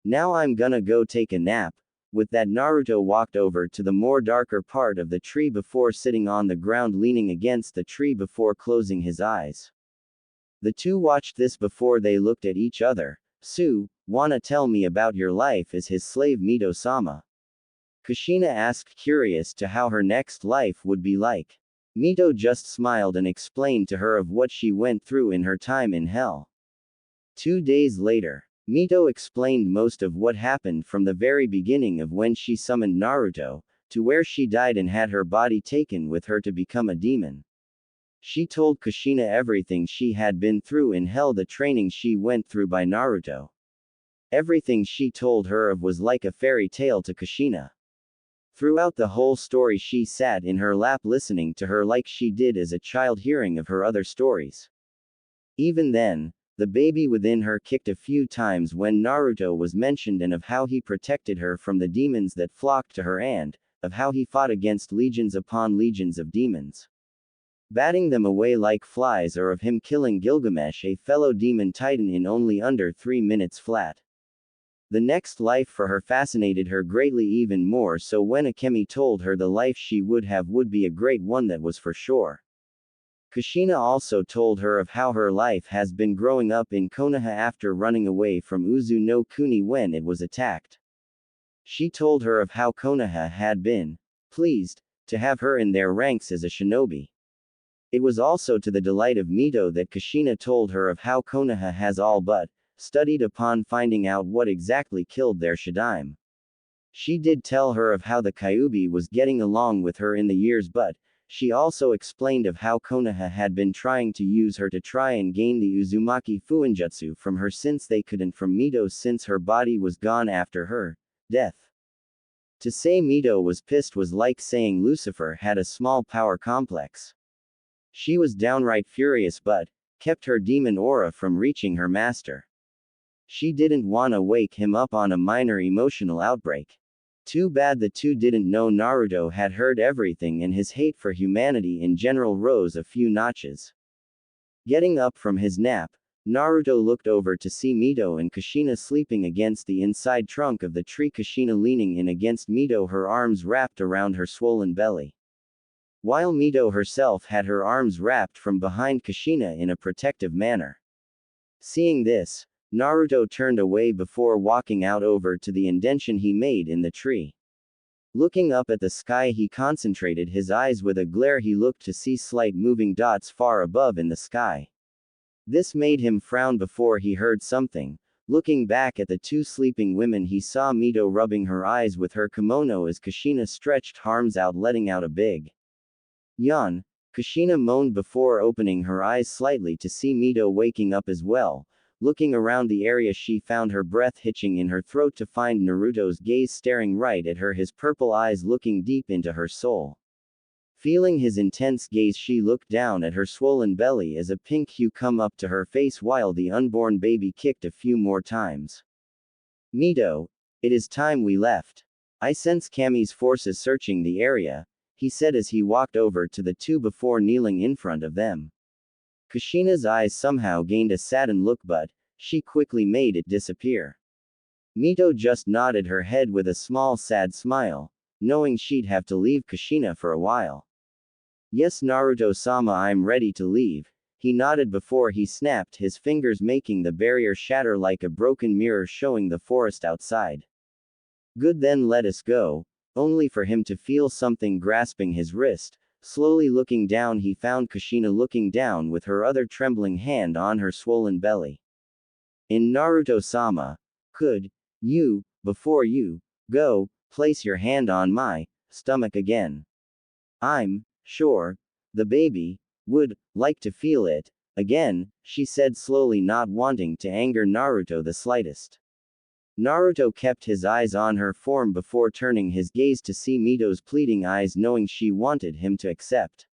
Now I'm gonna go take a nap. With that, Naruto walked over to the more darker part of the tree before sitting on the ground, leaning against the tree before closing his eyes. The two watched this before they looked at each other. Wanna tell me about your life as his slave, Mito-sama? Kushina asked, curious to how her next life would be like. Mito just smiled and explained to her of what she went through in her time in hell. 2 days later, Mito explained most of what happened from the very beginning of when she summoned Naruto, to where she died and had her body taken with her to become a demon. She told Kushina everything she had been through in hell, the training she went through by Naruto. Everything she told her of was like a fairy tale to Kushina. Throughout the whole story she sat in her lap listening to her like she did as a child hearing of her other stories. Even then, the baby within her kicked a few times when Naruto was mentioned, and of how he protected her from the demons that flocked to her, and of how he fought against legions upon legions of demons, batting them away like flies, or of him killing Gilgamesh, a fellow demon titan, in only under 3 minutes flat. The next life for her fascinated her greatly, even more so when Akemi told her the life she would have would be a great one, that was for sure. Kushina also told her of how her life has been growing up in Konoha after running away from Uzu no Kuni when it was attacked. She told her of how Konoha had been pleased to have her in their ranks as a shinobi. It was also to the delight of Mito that Kushina told her of how Konoha has all but studied upon finding out what exactly killed their Shadaime. She did tell her of how the Kyuubi was getting along with her in the years, but she also explained of how Konoha had been trying to use her to try and gain the Uzumaki Fuinjutsu from her since they couldn't from Mito since her body was gone after her death. To say Mito was pissed was like saying Lucifer had a small power complex. She was downright furious but kept her demon aura from reaching her master. She didn't wanna wake him up on a minor emotional outbreak. Too bad the two didn't know Naruto had heard everything and his hate for humanity in general rose a few notches. Getting up from his nap, Naruto looked over to see Mito and Kushina sleeping against the inside trunk of the tree. Kushina leaning in against Mito, her arms wrapped around her swollen belly, while Mito herself had her arms wrapped from behind Kushina in a protective manner. Seeing this, Naruto turned away before walking out over to the indentation he made in the tree. Looking up at the sky, he concentrated his eyes with a glare. He looked to see slight moving dots far above in the sky. This made him frown before he heard something. Looking back at the two sleeping women, he saw Mito rubbing her eyes with her kimono as Kushina stretched arms out, letting out a big yawn. Kushina moaned before opening her eyes slightly to see Mito waking up as well. Looking around the area, she found her breath hitching in her throat to find Naruto's gaze staring right at her, his purple eyes looking deep into her soul. Feeling his intense gaze, she looked down at her swollen belly as a pink hue come up to her face while the unborn baby kicked a few more times. Mito, it is time we left. I sense Kami's forces searching the area, he said as he walked over to the two before kneeling in front of them. Kushina's eyes somehow gained a saddened look, but she quickly made it disappear. Mito just nodded her head with a small sad smile, knowing she'd have to leave Kushina for a while. Yes, Naruto-sama, I'm ready to leave, he nodded before he snapped his fingers, making the barrier shatter like a broken mirror showing the forest outside. Good, then let us go, only for him to feel something grasping his wrist. Slowly looking down, he found Kushina looking down with her other trembling hand on her swollen belly. In Naruto-sama, could you, before you go, place your hand on my stomach again? I'm sure the baby would like to feel it again, she said slowly, not wanting to anger Naruto the slightest. Naruto kept his eyes on her form before turning his gaze to see Mito's pleading eyes, knowing she wanted him to accept.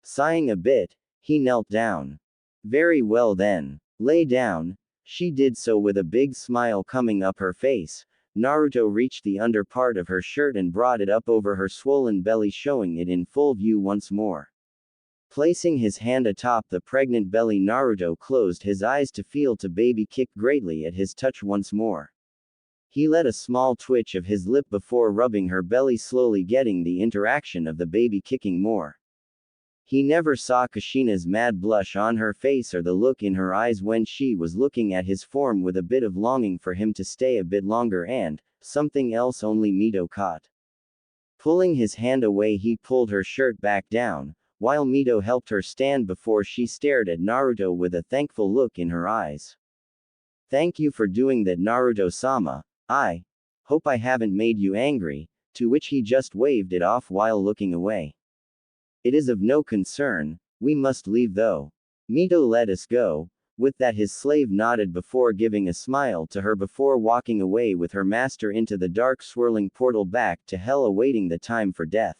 Sighing a bit, he knelt down. Very well then. Lay down. She did so with a big smile coming up her face. Naruto reached the under part of her shirt and brought it up over her swollen belly, showing it in full view once more. Placing his hand atop the pregnant belly, Naruto closed his eyes to feel the baby kick greatly at his touch once more. He let a small twitch of his lip before rubbing her belly, slowly getting the interaction of the baby kicking more. He never saw Kushina's mad blush on her face or the look in her eyes when she was looking at his form with a bit of longing for him to stay a bit longer, and something else only Mito caught. Pulling his hand away, he pulled her shirt back down, while Mito helped her stand before she stared at Naruto with a thankful look in her eyes. Thank you for doing that, Naruto-sama. I hope I haven't made you angry, to which he just waved it off while looking away. It is of no concern, we must leave though. Mito, let us go. With that, his slave nodded before giving a smile to her before walking away with her master into the dark swirling portal back to hell, awaiting the time for death.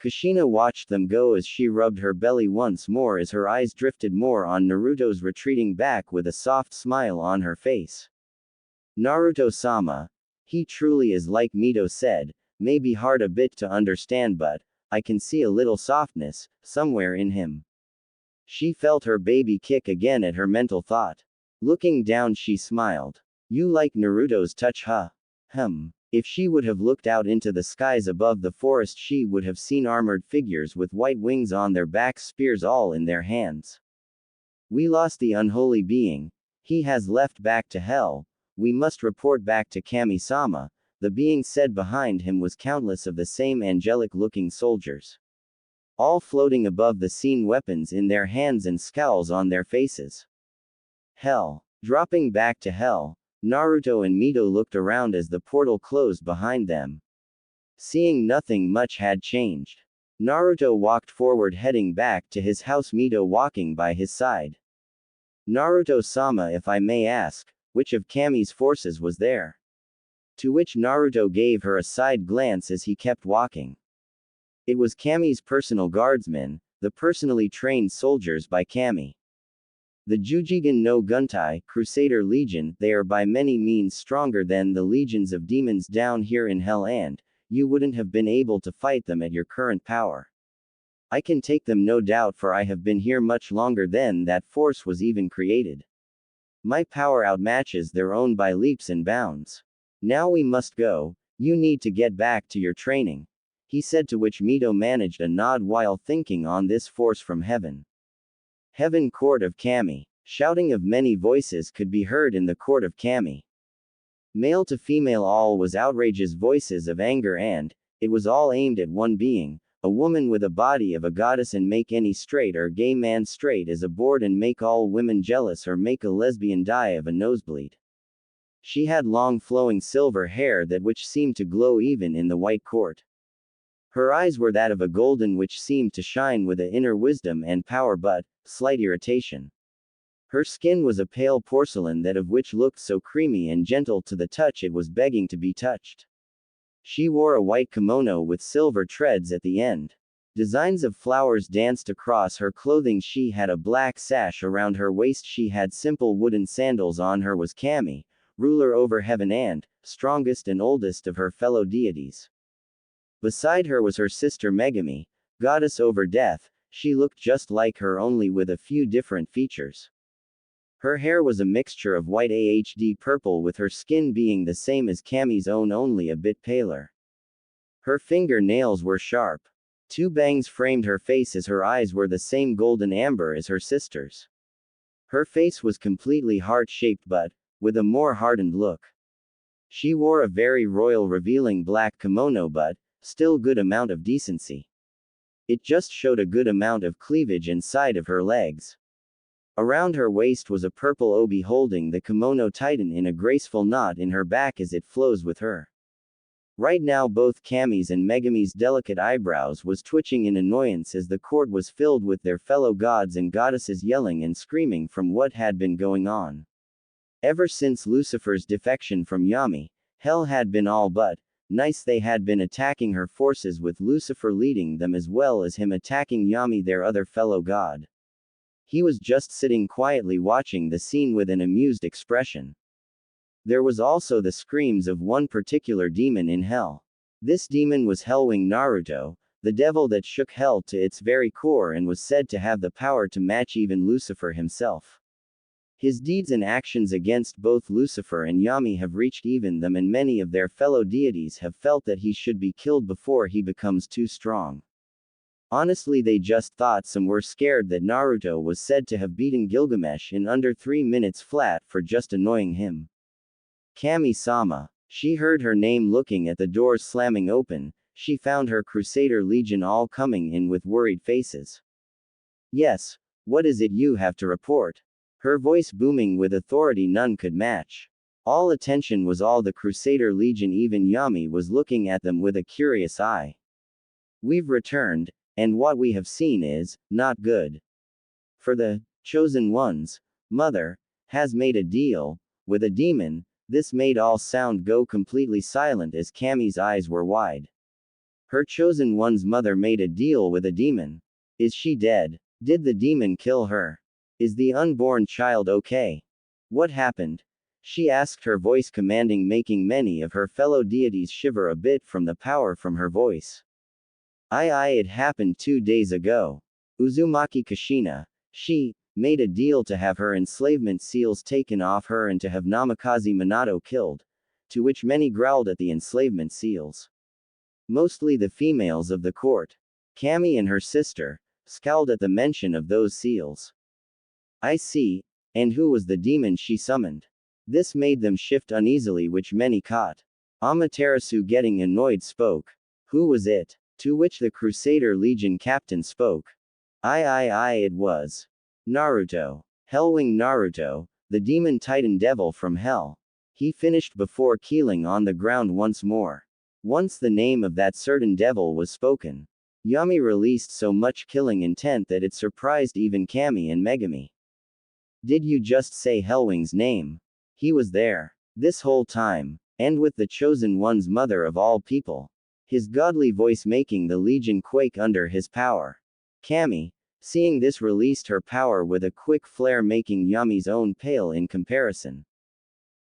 Kushina watched them go as she rubbed her belly once more as her eyes drifted more on Naruto's, retreating back with a soft smile on her face. Naruto-sama. He truly is, like Mito said, may be hard a bit to understand, but I can see a little softness somewhere in him. She felt her baby kick again at her mental thought. Looking down, she smiled. You like Naruto's touch, huh? If she would have looked out into the skies above the forest, she would have seen armored figures with white wings on their backs, spears all in their hands. We lost the unholy being. He has left back to hell. We must report back to Kami-sama. The being said behind him was countless of the same angelic-looking soldiers, all floating above the scene, weapons in their hands and scowls on their faces. Hell. Dropping back to hell, Naruto and Mito looked around as the portal closed behind them. Seeing nothing much had changed, Naruto walked forward, heading back to his house, Mito walking by his side. Naruto-sama, if I may ask, which of Kami's forces was there? To which Naruto gave her a side glance as he kept walking. It was Kami's personal guardsmen, the personally trained soldiers by Kami. The Jujigan no Guntai, Crusader Legion, they are by many means stronger than the legions of demons down here in hell, and you wouldn't have been able to fight them at your current power. I can take them no doubt, for I have been here much longer than that force was even created. My power outmatches their own by leaps and bounds. Now we must go, you need to get back to your training, he said, to which Mito managed a nod while thinking on this force from heaven. Heaven Court of Kami. Shouting of many voices could be heard in the court of Kami. Male to female, all was outrageous voices of anger, and it was all aimed at one being, a woman with a body of a goddess, and make any straight or gay man straight as a board, and make all women jealous, or make a lesbian die of a nosebleed. She had long flowing silver hair that which seemed to glow even in the white court. Her eyes were that of a golden which seemed to shine with a inner wisdom and power but slight irritation. Her skin was a pale porcelain that of which looked so creamy and gentle to the touch it was begging to be touched. She wore a white kimono with silver threads at the end. Designs of flowers danced across her clothing. She had a black sash around her waist. She had simple wooden sandals on. Her was Kami, ruler over heaven and strongest and oldest of her fellow deities. Beside her was her sister Megami, goddess over death. She looked just like her, only with a few different features. Her hair was a mixture of white and purple, with her skin being the same as Kami's own, only a bit paler. Her finger-nails were sharp. 2 bangs framed her face, as her eyes were the same golden amber as her sister's. Her face was completely heart-shaped but with a more hardened look. She wore a very royal revealing black kimono, but still good amount of decency. It just showed a good amount of cleavage inside of her legs. Around her waist was a purple obi holding the kimono tighten in a graceful knot in her back as it flows with her. Right now both Kami's and Megami's delicate eyebrows was twitching in annoyance as the court was filled with their fellow gods and goddesses yelling and screaming from what had been going on. Ever since Lucifer's defection from Yami, hell had been all but nice. They had been attacking her forces, with Lucifer leading them as well as him attacking Yami, their other fellow god. He was just sitting quietly watching the scene with an amused expression. There was also the screams of one particular demon in hell. This demon was Hellwing Naruto, the devil that shook hell to its very core and was said to have the power to match even Lucifer himself. His deeds and actions against both Lucifer and Yami have reached even them, and many of their fellow deities have felt that he should be killed before he becomes too strong. Honestly, they just thought some were scared that Naruto was said to have beaten Gilgamesh in under 3 minutes flat for just annoying him. Kami-sama. She heard her name. Looking at the doors slamming open, she found her Crusader Legion all coming in with worried faces. Yes, what is it you have to report? Her voice booming with authority none could match. All attention was all the Crusader Legion. Even Yami was looking at them with a curious eye. We've returned, and what we have seen is not good. For the Chosen One's mother has made a deal with a demon. This made all sound go completely silent as Kami's eyes were wide. Her Chosen One's mother made a deal with a demon. Is she dead? Did the demon kill her? Is the unborn child okay? What happened? She asked, her voice commanding, making many of her fellow deities shiver a bit from the power from her voice. It happened 2 days ago. Uzumaki Kushina. She made a deal to have her enslavement seals taken off her and to have Namikaze Minato killed, to which many growled at the enslavement seals. Mostly the females of the court. Kami and her sister scowled at the mention of those seals. I see. And who was the demon she summoned? This made them shift uneasily, which many caught. Amaterasu, getting annoyed, spoke. Who was it? To which the Crusader Legion captain spoke. It was Naruto. Hellwing Naruto, the demon titan devil from hell. He finished before keeling on the ground once more. Once the name of that certain devil was spoken, Yami released so much killing intent that it surprised even Kami and Megami. Did you just say Hellwing's name? He was there this whole time, and with the Chosen One's mother of all people. His godly voice making the Legion quake under his power. Kami Seeing this released her power with a quick flare, making Yami's own pale in comparison.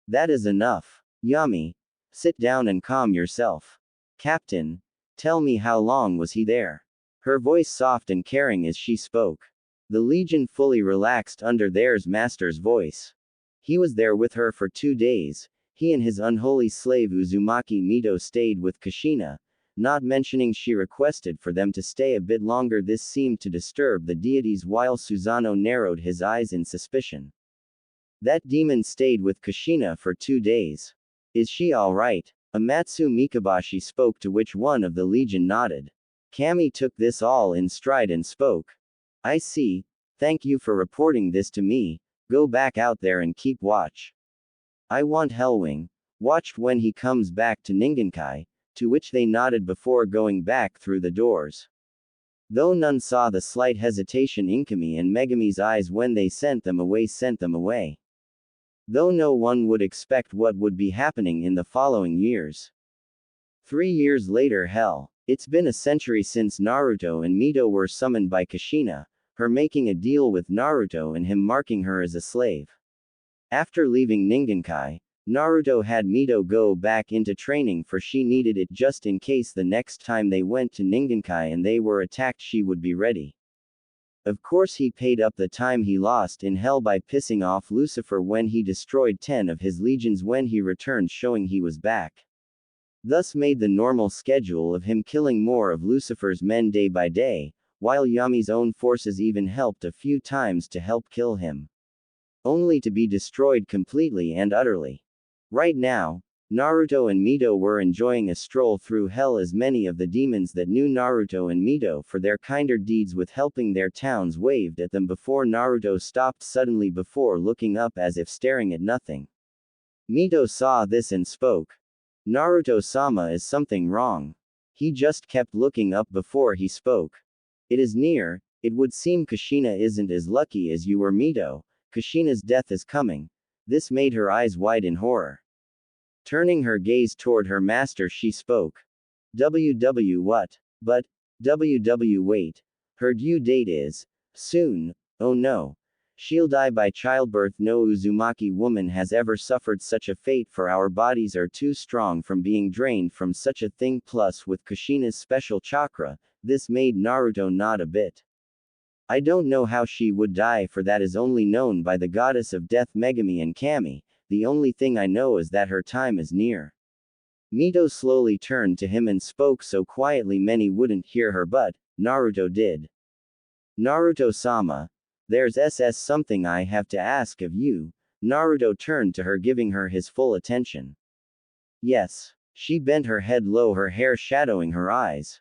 That is enough. Yami, sit down and calm yourself. Captain, tell me, how long was he there? Her voice soft and caring as she spoke. The Legion fully relaxed under their master's voice. He was there with her for 2 days. He and his unholy slave Uzumaki Mito stayed with Kushina, not mentioning she requested for them to stay a bit longer. This seemed to disturb the deities, while Susanoo narrowed his eyes in suspicion. That demon stayed with Kushina for 2 days. Is she alright? Amatsu Mikabashi spoke, to which one of the Legion nodded. Kami took this all in stride and spoke. I see. Thank you for reporting this to me. Go back out there and keep watch. I want Hellwing watched when he comes back to Ningenkai, to which they nodded before going back through the doors. Though none saw the slight hesitation in Kami and Megami's eyes when they sent them away. Though no one would expect what would be happening in the following years. 3 years later. Hell. It's been a century since Naruto and Mito were summoned by Kushina, her making a deal with Naruto and him marking her as a slave. After leaving Ningenkai, Naruto had Mito go back into training, for she needed it just in case the next time they went to Ningenkai and they were attacked she would be ready. Of course he paid up the time he lost in hell by pissing off Lucifer when he destroyed 10 of his legions when he returned, showing he was back. Thus made the normal schedule of him killing more of Lucifer's men day by day, while Yami's own forces even helped a few times to help kill him. Only to be destroyed completely and utterly. Right now, Naruto and Mito were enjoying a stroll through hell, as many of the demons that knew Naruto and Mito for their kinder deeds with helping their towns waved at them before Naruto stopped suddenly before looking up as if staring at nothing. Mito saw this and spoke. Naruto-sama, is something wrong? He just kept looking up before he spoke. It is near. It would seem Kushina isn't as lucky as you were, Mito. Kushina's death is coming. This made her eyes wide in horror. Turning her gaze toward her master, she spoke. WW what? But, WW wait. Her due date is soon. Oh no. She'll die by childbirth. No Uzumaki woman has ever suffered such a fate, for our bodies are too strong from being drained from such a thing. Plus, with Kushina's special chakra, this made Naruto nod a bit. I don't know how she would die, for that is only known by the goddess of death Megami and Kami. The only thing I know is that her time is near. Mito slowly turned to him and spoke so quietly many wouldn't hear her, but Naruto did. Naruto-sama, there's something I have to ask of you. Naruto turned to her, giving her his full attention. Yes. She bent her head low, her hair shadowing her eyes.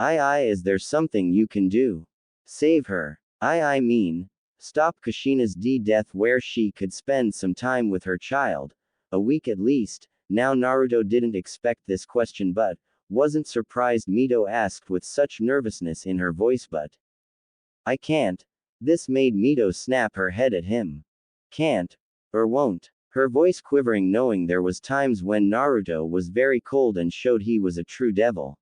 Is there something you can do? Save her. I mean, stop Kushina's death, where she could spend some time with her child. A week at least. Now Naruto didn't expect this question, but wasn't surprised Mito asked with such nervousness in her voice. But I can't. This made Mito snap her head at him. Can't. Or won't. Her voice quivering, knowing there was times when Naruto was very cold and showed he was a true devil.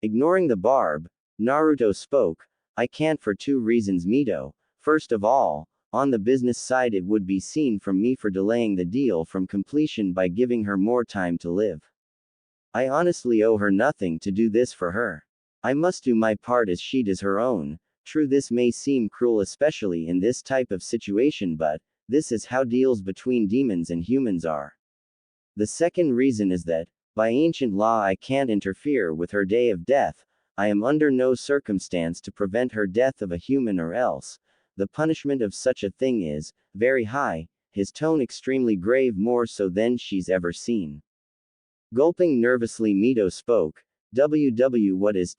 Ignoring the barb, Naruto spoke. I can't for 2 reasons, Mito. First of all, on the business side, it would be seen from me for delaying the deal from completion by giving her more time to live. I honestly owe her nothing to do this for her. I must do my part as she does her own. True, this may seem cruel, especially in this type of situation, but this is how deals between demons and humans are. The second reason is that, by ancient law, I can't interfere with her day of death. I am under no circumstance to prevent her death of a human, or else the punishment of such a thing is very high, his tone extremely grave, more so than she's ever seen. Gulping nervously, Mito spoke. What is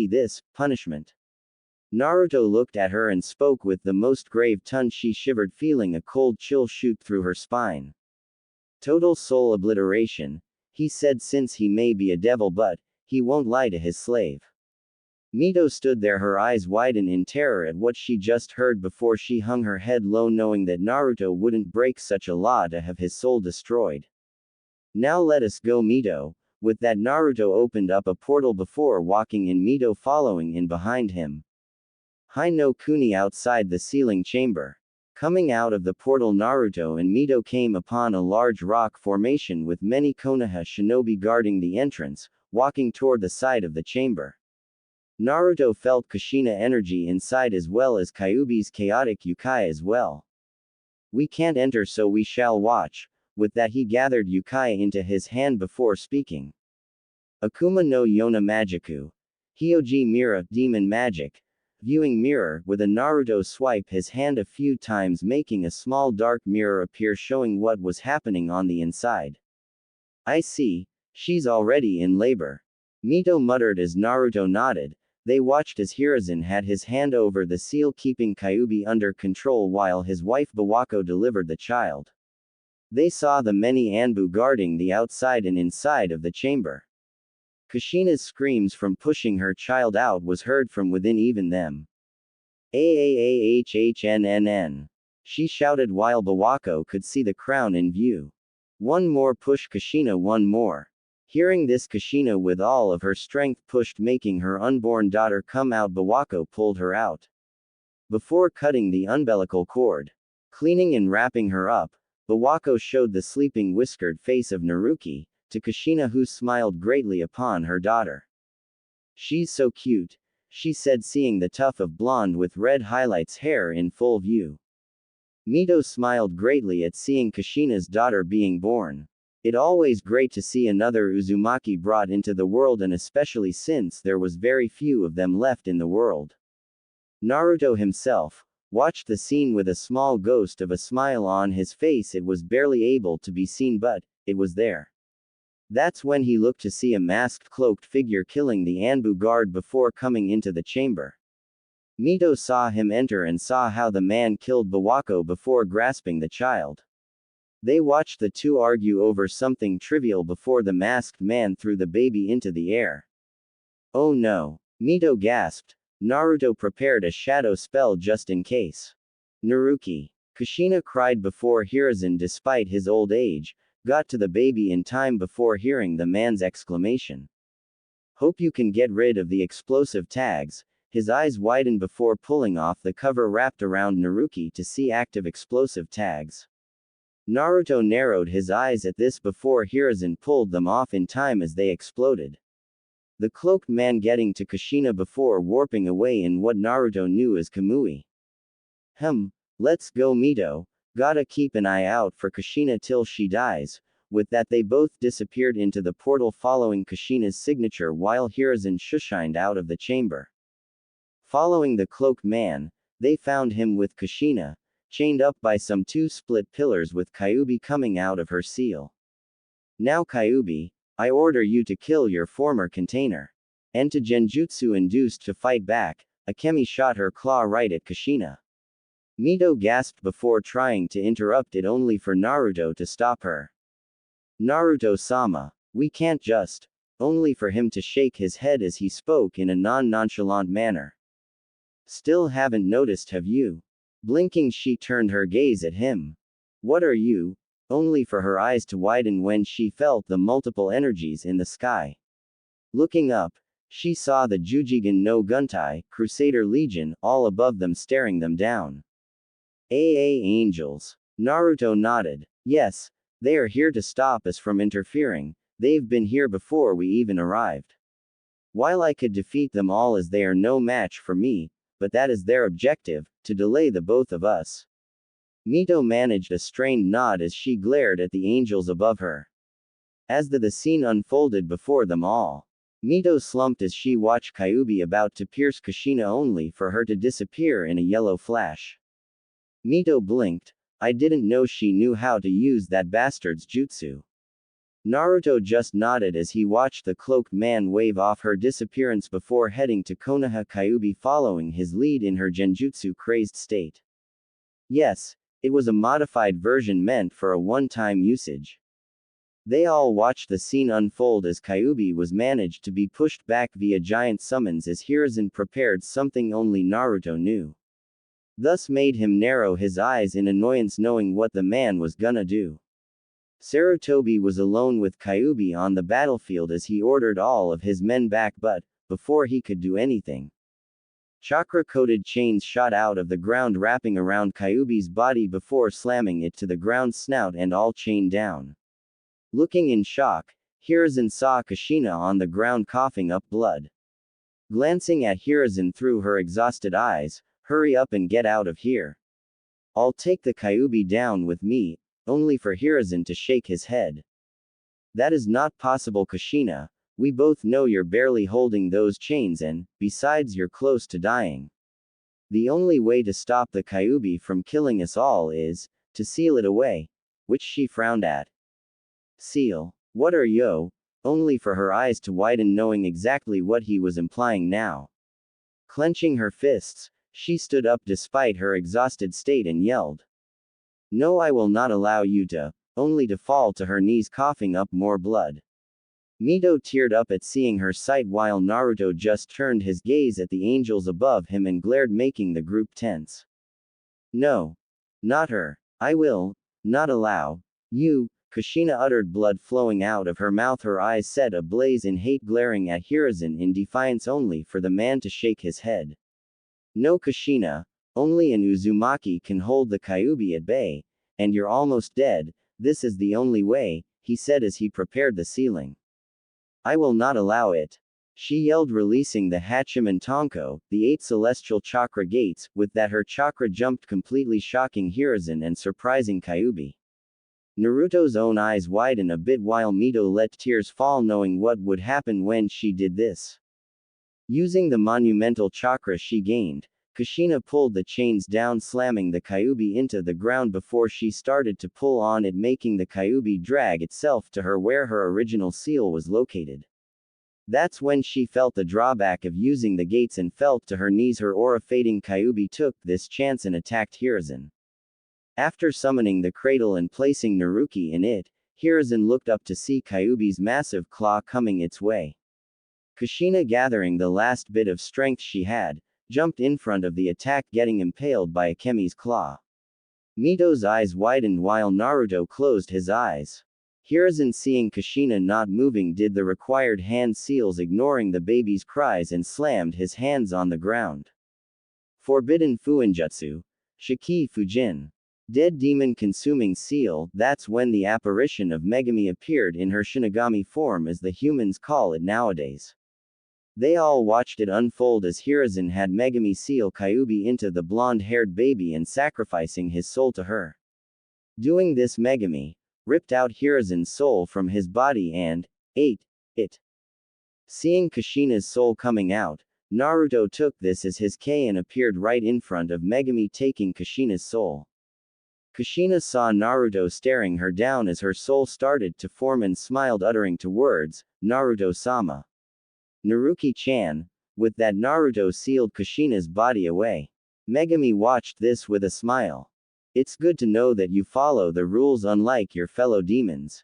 this punishment? Naruto looked at her and spoke with the most grave tone. She shivered, feeling a cold chill shoot through her spine. Total soul obliteration, he said, since he may be a devil, but he won't lie to his slave. Mito stood there, her eyes widen in terror at what she just heard before she hung her head low, knowing that Naruto wouldn't break such a law to have his soul destroyed. Now let us go, Mito. With that, Naruto opened up a portal before walking in, Mito following in behind him. Hi no Kuni outside the sealing chamber. Coming out of the portal, Naruto and Mito came upon a large rock formation with many Konoha shinobi guarding the entrance, walking toward the side of the chamber. Naruto felt Kushina energy inside as well as Kyuubi's chaotic Yukai as well. We can't enter, so we shall watch. With that, he gathered Yukai into his hand before speaking. Akuma no Yona Magiku. Hyoji Mira, Demon Magic. Viewing mirror, with a Naruto swipe his hand a few times, making a small dark mirror appear showing what was happening on the inside. I see. She's already in labor. Mito muttered as Naruto nodded. They watched as Hiruzen had his hand over the seal, keeping Kyuubi under control while his wife Bawako delivered the child. They saw the many ANBU guarding the outside and inside of the chamber. Kushina's screams from pushing her child out was heard from within even them. Aahhnn. She shouted while Bawako could see the crown in view. One more push, Kushina, one more. Hearing this, Kushina with all of her strength pushed, making her unborn daughter come out. Bawako pulled her out. Before cutting the umbilical cord, cleaning and wrapping her up, Bawako showed the sleeping whiskered face of Naruki to Kushina, who smiled greatly upon her daughter. She's so cute, she said, seeing the tuft of blonde with red highlights hair in full view. Mito smiled greatly at seeing Kushina's daughter being born. It always great to see another Uzumaki brought into the world, and especially since there was very few of them left in the world. Naruto himself watched the scene with a small ghost of a smile on his face. It was barely able to be seen, but it was there. That's when he looked to see a masked, cloaked figure killing the ANBU guard before coming into the chamber. Mito saw him enter and saw how the man killed Bawako before grasping the child. They watched the two argue over something trivial before the masked man threw the baby into the air. Oh no! Mito gasped. Naruto prepared a shadow spell just in case. Naruki. Kushina cried before Hiruzen, despite his old age, got to the baby in time before hearing the man's exclamation. Hope you can get rid of the explosive tags. His eyes widened before pulling off the cover wrapped around Naruki to see active explosive tags. Naruto narrowed his eyes at this before Hiruzen pulled them off in time as they exploded. The cloaked man getting to Kushina before warping away in what Naruto knew as Kamui. Let's go, Mito. Gotta keep an eye out for Kushina till she dies. With that, they both disappeared into the portal following Kushina's signature while Hiruzen shushined out of the chamber. Following the cloaked man, they found him with Kushina, chained up by some two split pillars with Kyuubi coming out of her seal. Now Kyuubi, I order you to kill your former container. And to genjutsu induced to fight back, Akemi shot her claw right at Kushina. Mito gasped before trying to interrupt it, only for Naruto to stop her. Naruto-sama, we can't just. Only for him to shake his head as he spoke in a non-nonchalant manner. Still haven't noticed, have you? Blinking, she turned her gaze at him. What are you? Only for her eyes to widen when she felt the multiple energies in the sky. Looking up, she saw the Jujigen no Guntai, Crusader Legion, all above them staring them down. Angels. Naruto nodded. Yes, they are here to stop us from interfering. They've been here before we even arrived. While I could defeat them all as they are no match for me, but that is their objective, to delay the both of us. Mito managed a strained nod as she glared at the angels above her. As the scene unfolded before them all, Mito slumped as she watched Kyuubi about to pierce Kushina, only for her to disappear in a yellow flash. Mito blinked. I didn't know she knew how to use that bastard's jutsu. Naruto just nodded as he watched the cloaked man wave off her disappearance before heading to Konoha, Kyuubi following his lead in her genjutsu crazed state. Yes, it was a modified version meant for a one-time usage. They all watched the scene unfold as Kyuubi was managed to be pushed back via giant summons as Hiruzen prepared something only Naruto knew. Thus made him narrow his eyes in annoyance, knowing what the man was gonna do. Sarutobi was alone with Kyuubi on the battlefield as he ordered all of his men back, but, before he could do anything, Chakra-coated chains shot out of the ground wrapping around Kyuubi's body before slamming it to the ground's snout and all chained down. Looking in shock, Hiruzen saw Kushina on the ground coughing up blood. Glancing at Hiruzen through her exhausted eyes, "Hurry up and get out of here. I'll take the Kyuubi down with me," only for Hiruzen to shake his head. "That is not possible, Kushina. We both know you're barely holding those chains and, besides, you're close to dying. The only way to stop the Kyuubi from killing us all is to seal it away," which she frowned at. "Seal? What are yo?" Only for her eyes to widen, knowing exactly what he was implying now. Clenching her fists, she stood up despite her exhausted state and yelled, "No, I will not allow you to," only to fall to her knees coughing up more blood. Mito teared up at seeing her sight while Naruto just turned his gaze at the angels above him and glared, making the group tense. "No. Not her. I will not allow you," Kushina uttered, blood flowing out of her mouth, her eyes set ablaze in hate, glaring at Hiruzen in defiance, only for the man to shake his head. "No, Kushina, only an Uzumaki can hold the Kyuubi at bay, and you're almost dead. This is the only way," he said as he prepared the sealing. "I will not allow it," she yelled, releasing the Hachiman Tonko, the 8 celestial chakra gates. With that, her chakra jumped completely, shocking Hiruzen and surprising Kyuubi. Naruto's own eyes widened a bit while Mito let tears fall, knowing what would happen when she did this. Using the monumental chakra she gained, Kushina pulled the chains down, slamming the Kyuubi into the ground before she started to pull on it, making the Kyuubi drag itself to her where her original seal was located. That's when she felt the drawback of using the gates and felt to her knees. Her aura fading, Kyuubi took this chance and attacked Hiruzen. After summoning the cradle and placing Naruki in it, Hiruzen looked up to see Kyuubi's massive claw coming its way. Kushina, gathering the last bit of strength she had, jumped in front of the attack, getting impaled by Akemi's claw. Mito's eyes widened while Naruto closed his eyes. Hiruzen, seeing Kushina not moving, did the required hand seals, ignoring the baby's cries, and slammed his hands on the ground. Forbidden Fuinjutsu. Shiki Fujin. Dead demon consuming seal. That's when the apparition of Megami appeared in her Shinigami form, as the humans call it nowadays. They all watched it unfold as Hiruzen had Megami seal Kyuubi into the blonde-haired baby and sacrificing his soul to her. Doing this, Megami ripped out Hiruzen's soul from his body and ate it. Seeing Kushina's soul coming out, Naruto took this as his K and appeared right in front of Megami, taking Kushina's soul. Kushina saw Naruto staring her down as her soul started to form and smiled, uttering two words, "Naruto-sama." "Naruki-chan." With that, Naruto sealed Kushina's body away. Megami watched this with a smile. "It's good to know that you follow the rules unlike your fellow demons."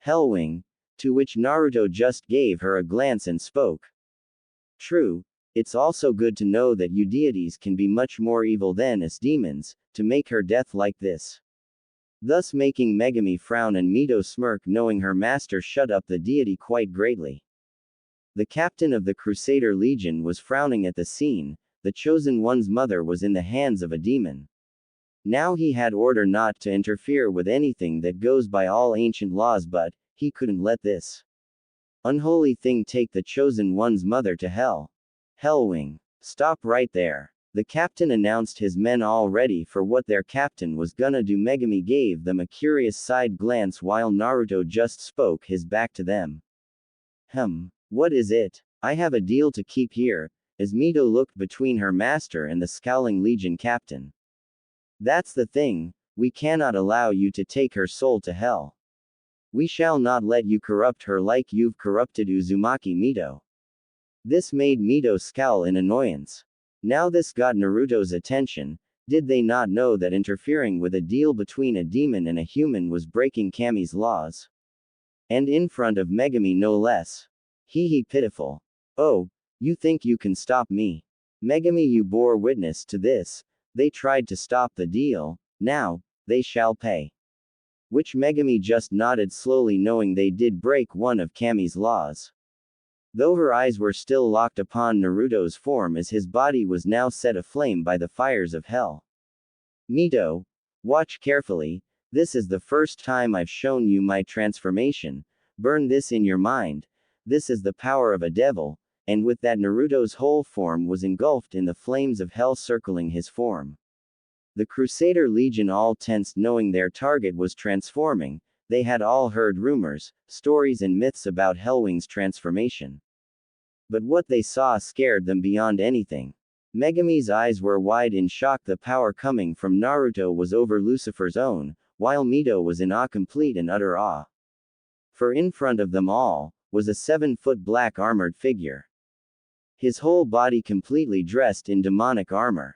Hellwing. To which Naruto just gave her a glance and spoke. "True. It's also good to know that you deities can be much more evil than us demons, to make her death like this." Thus making Megami frown and Mito smirk, knowing her master shut up the deity quite greatly. The captain of the Crusader Legion was frowning at the scene. The chosen one's mother was in the hands of a demon. Now he had order not to interfere with anything that goes by all ancient laws, but he couldn't let this unholy thing take the chosen one's mother to hell. Hellwing. Stop right there. The captain announced his men all ready for what their captain was gonna do. Megami gave them a curious side glance while Naruto just spoke his back to them. What is it? I have a deal to keep here," as Mito looked between her master and the scowling Legion captain. "That's the thing, we cannot allow you to take her soul to hell. We shall not let you corrupt her like you've corrupted Uzumaki." Mito. This made Mito scowl in annoyance. Now this got Naruto's attention. Did they not know that interfering with a deal between a demon and a human was breaking Kami's laws? And in front of Megami no less. Hee pitiful. "Oh, you think you can stop me? Megami, you bore witness to this. They tried to stop the deal, now they shall pay." Which Megami just nodded slowly, knowing they did break one of Kami's laws. though her eyes were still locked upon Naruto's form as his body was now set aflame by the fires of hell. Mito, watch carefully, this is the first time I've shown you my transformation, burn this in your mind, this is the power of a devil, and with that Naruto's whole form was engulfed in the flames of hell circling his form. The Crusader Legion all tensed knowing their target was transforming, they had all heard rumors, stories and myths about Hellwing's transformation. But what they saw scared them beyond anything. Megami's eyes were wide in shock. The power coming from Naruto was over Lucifer's own, while Mito was in complete and utter awe. For in front of them all, was a 7-foot black armored figure. His whole body completely dressed in demonic armor.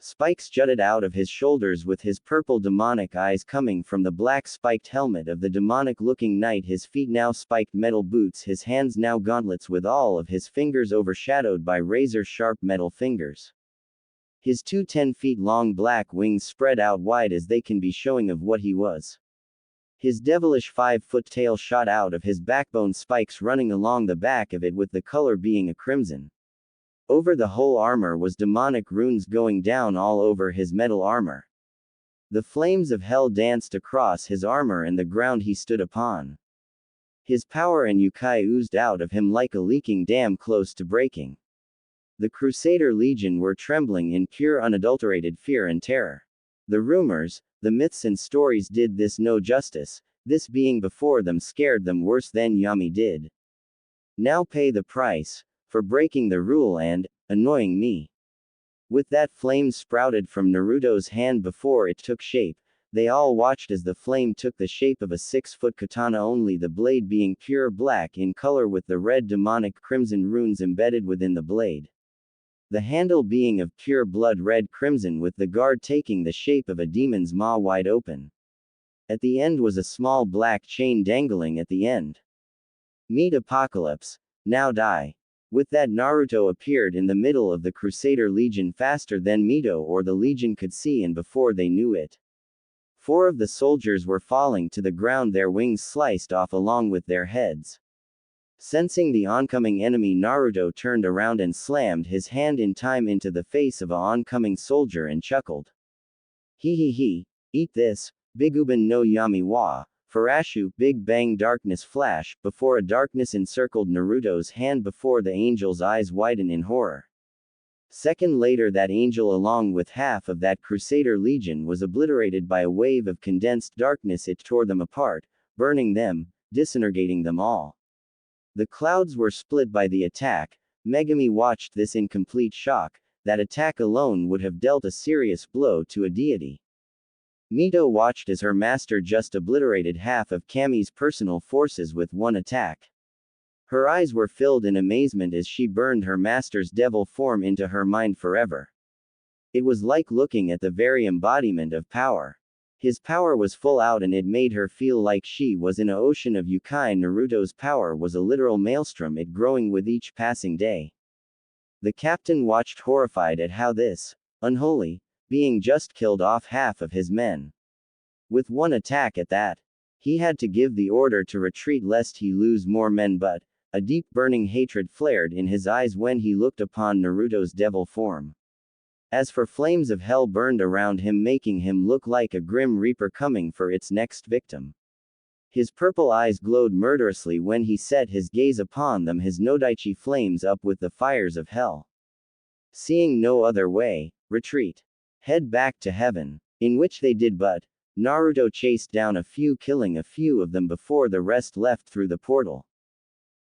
Spikes jutted out of his shoulders with his purple demonic eyes coming from the black spiked helmet of the demonic-looking knight, his feet now spiked metal boots, his hands now gauntlets with all of his fingers overshadowed by razor-sharp metal fingers. His 2 10-feet-long black wings spread out wide as they can be showing of what he was. His devilish 5-foot tail shot out of his backbone, spikes running along the back of it with the color being a crimson. Over the whole armor was demonic runes going down all over his metal armor. The flames of hell danced across his armor and the ground he stood upon. His power and yokai oozed out of him like a leaking dam close to breaking. The Crusader Legion were trembling in pure unadulterated fear and terror. The rumors, the myths and stories did this no justice, this being before them scared them worse than Yami did. Now pay the price for breaking the rule and annoying me. With that, flames sprouted from Naruto's hand before it took shape. They all watched as the flame took the shape of a 6-foot katana, only the blade being pure black in color with the red demonic crimson runes embedded within the blade. The handle being of pure blood red crimson with the guard taking the shape of a demon's maw wide open. At the end was a small black chain dangling at the end. Meet Apocalypse, now die. With that, Naruto appeared in the middle of the Crusader Legion faster than Mito or the Legion could see, and before they knew it, 4 of the soldiers were falling to the ground, their wings sliced off along with their heads. Sensing the oncoming enemy, Naruto turned around and slammed his hand in time into the face of a oncoming soldier and chuckled. He, eat this, Biguban no Yami wa. Farashu, Big Bang darkness flash, before a darkness encircled Naruto's hand before the angel's eyes widen in horror. Second later, that angel along with half of that Crusader Legion was obliterated by a wave of condensed darkness. It tore them apart, burning them, disintegrating them all. The clouds were split by the attack. Megami watched this in complete shock. That attack alone would have dealt a serious blow to a deity. Mito watched as her master just obliterated half of Kami's personal forces with one attack. Her eyes were filled in amazement as she burned her master's devil form into her mind forever. It was like looking at the very embodiment of power. His power was full out and it made her feel like she was in an ocean of yokai. Naruto's power was a literal maelstrom, it growing with each passing day. The captain watched horrified at how this unholy being just killed off half of his men. With one attack at that. He had to give the order to retreat lest he lose more men, but a deep burning hatred flared in his eyes when he looked upon Naruto's devil form. As for flames of hell burned around him, making him look like a grim reaper coming for its next victim. His purple eyes glowed murderously when he set his gaze upon them, his Nodaichi flames up with the fires of hell. Seeing no other way, retreat. Head back to heaven. In which they did, but Naruto chased down a few, killing a few of them before the rest left through the portal.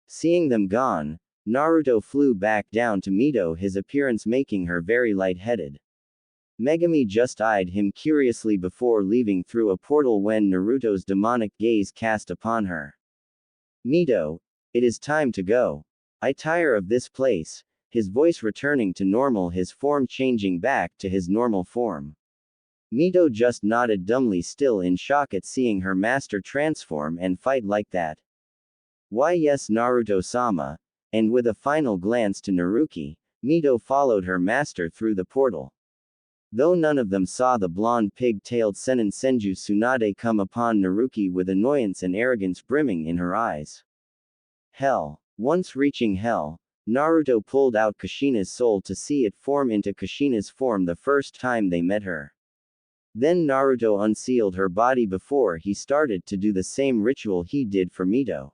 Seeing them gone, Naruto flew back down to Mito, his appearance making her very lightheaded. Megami just eyed him curiously before leaving through a portal when Naruto's demonic gaze cast upon her. Mito, it is time to go. I tire of this place. His voice returning to normal, his form changing back to his normal form. Mito just nodded dumbly, still in shock at seeing her master transform and fight like that. Why yes, Naruto-sama. And with a final glance to Naruki, Mito followed her master through the portal. Though none of them saw the blonde pig-tailed Senin Senju Tsunade come upon Naruki with annoyance and arrogance brimming in her eyes. Hell. Once reaching hell, Naruto pulled out Kushina's soul to see it form into Kushina's form the first time they met her. Then Naruto unsealed her body before he started to do the same ritual he did for Mito.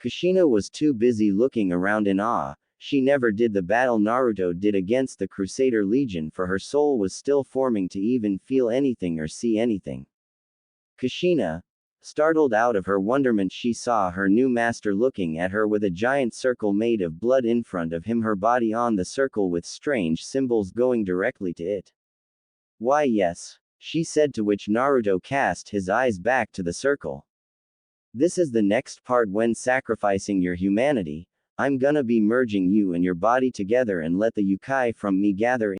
Kushina was too busy looking around in awe. She never did the battle Naruto did against the Crusader Legion, for her soul was still forming to even feel anything or see anything. Kushina, startled out of her wonderment, she saw her new master looking at her with a giant circle made of blood in front of him, her body on the circle with strange symbols going directly to it. "Why yes," she said, to which Naruto cast his eyes back to the circle. "This is the next part. When sacrificing your humanity, I'm gonna be merging you and your body together and let the yokai from me gather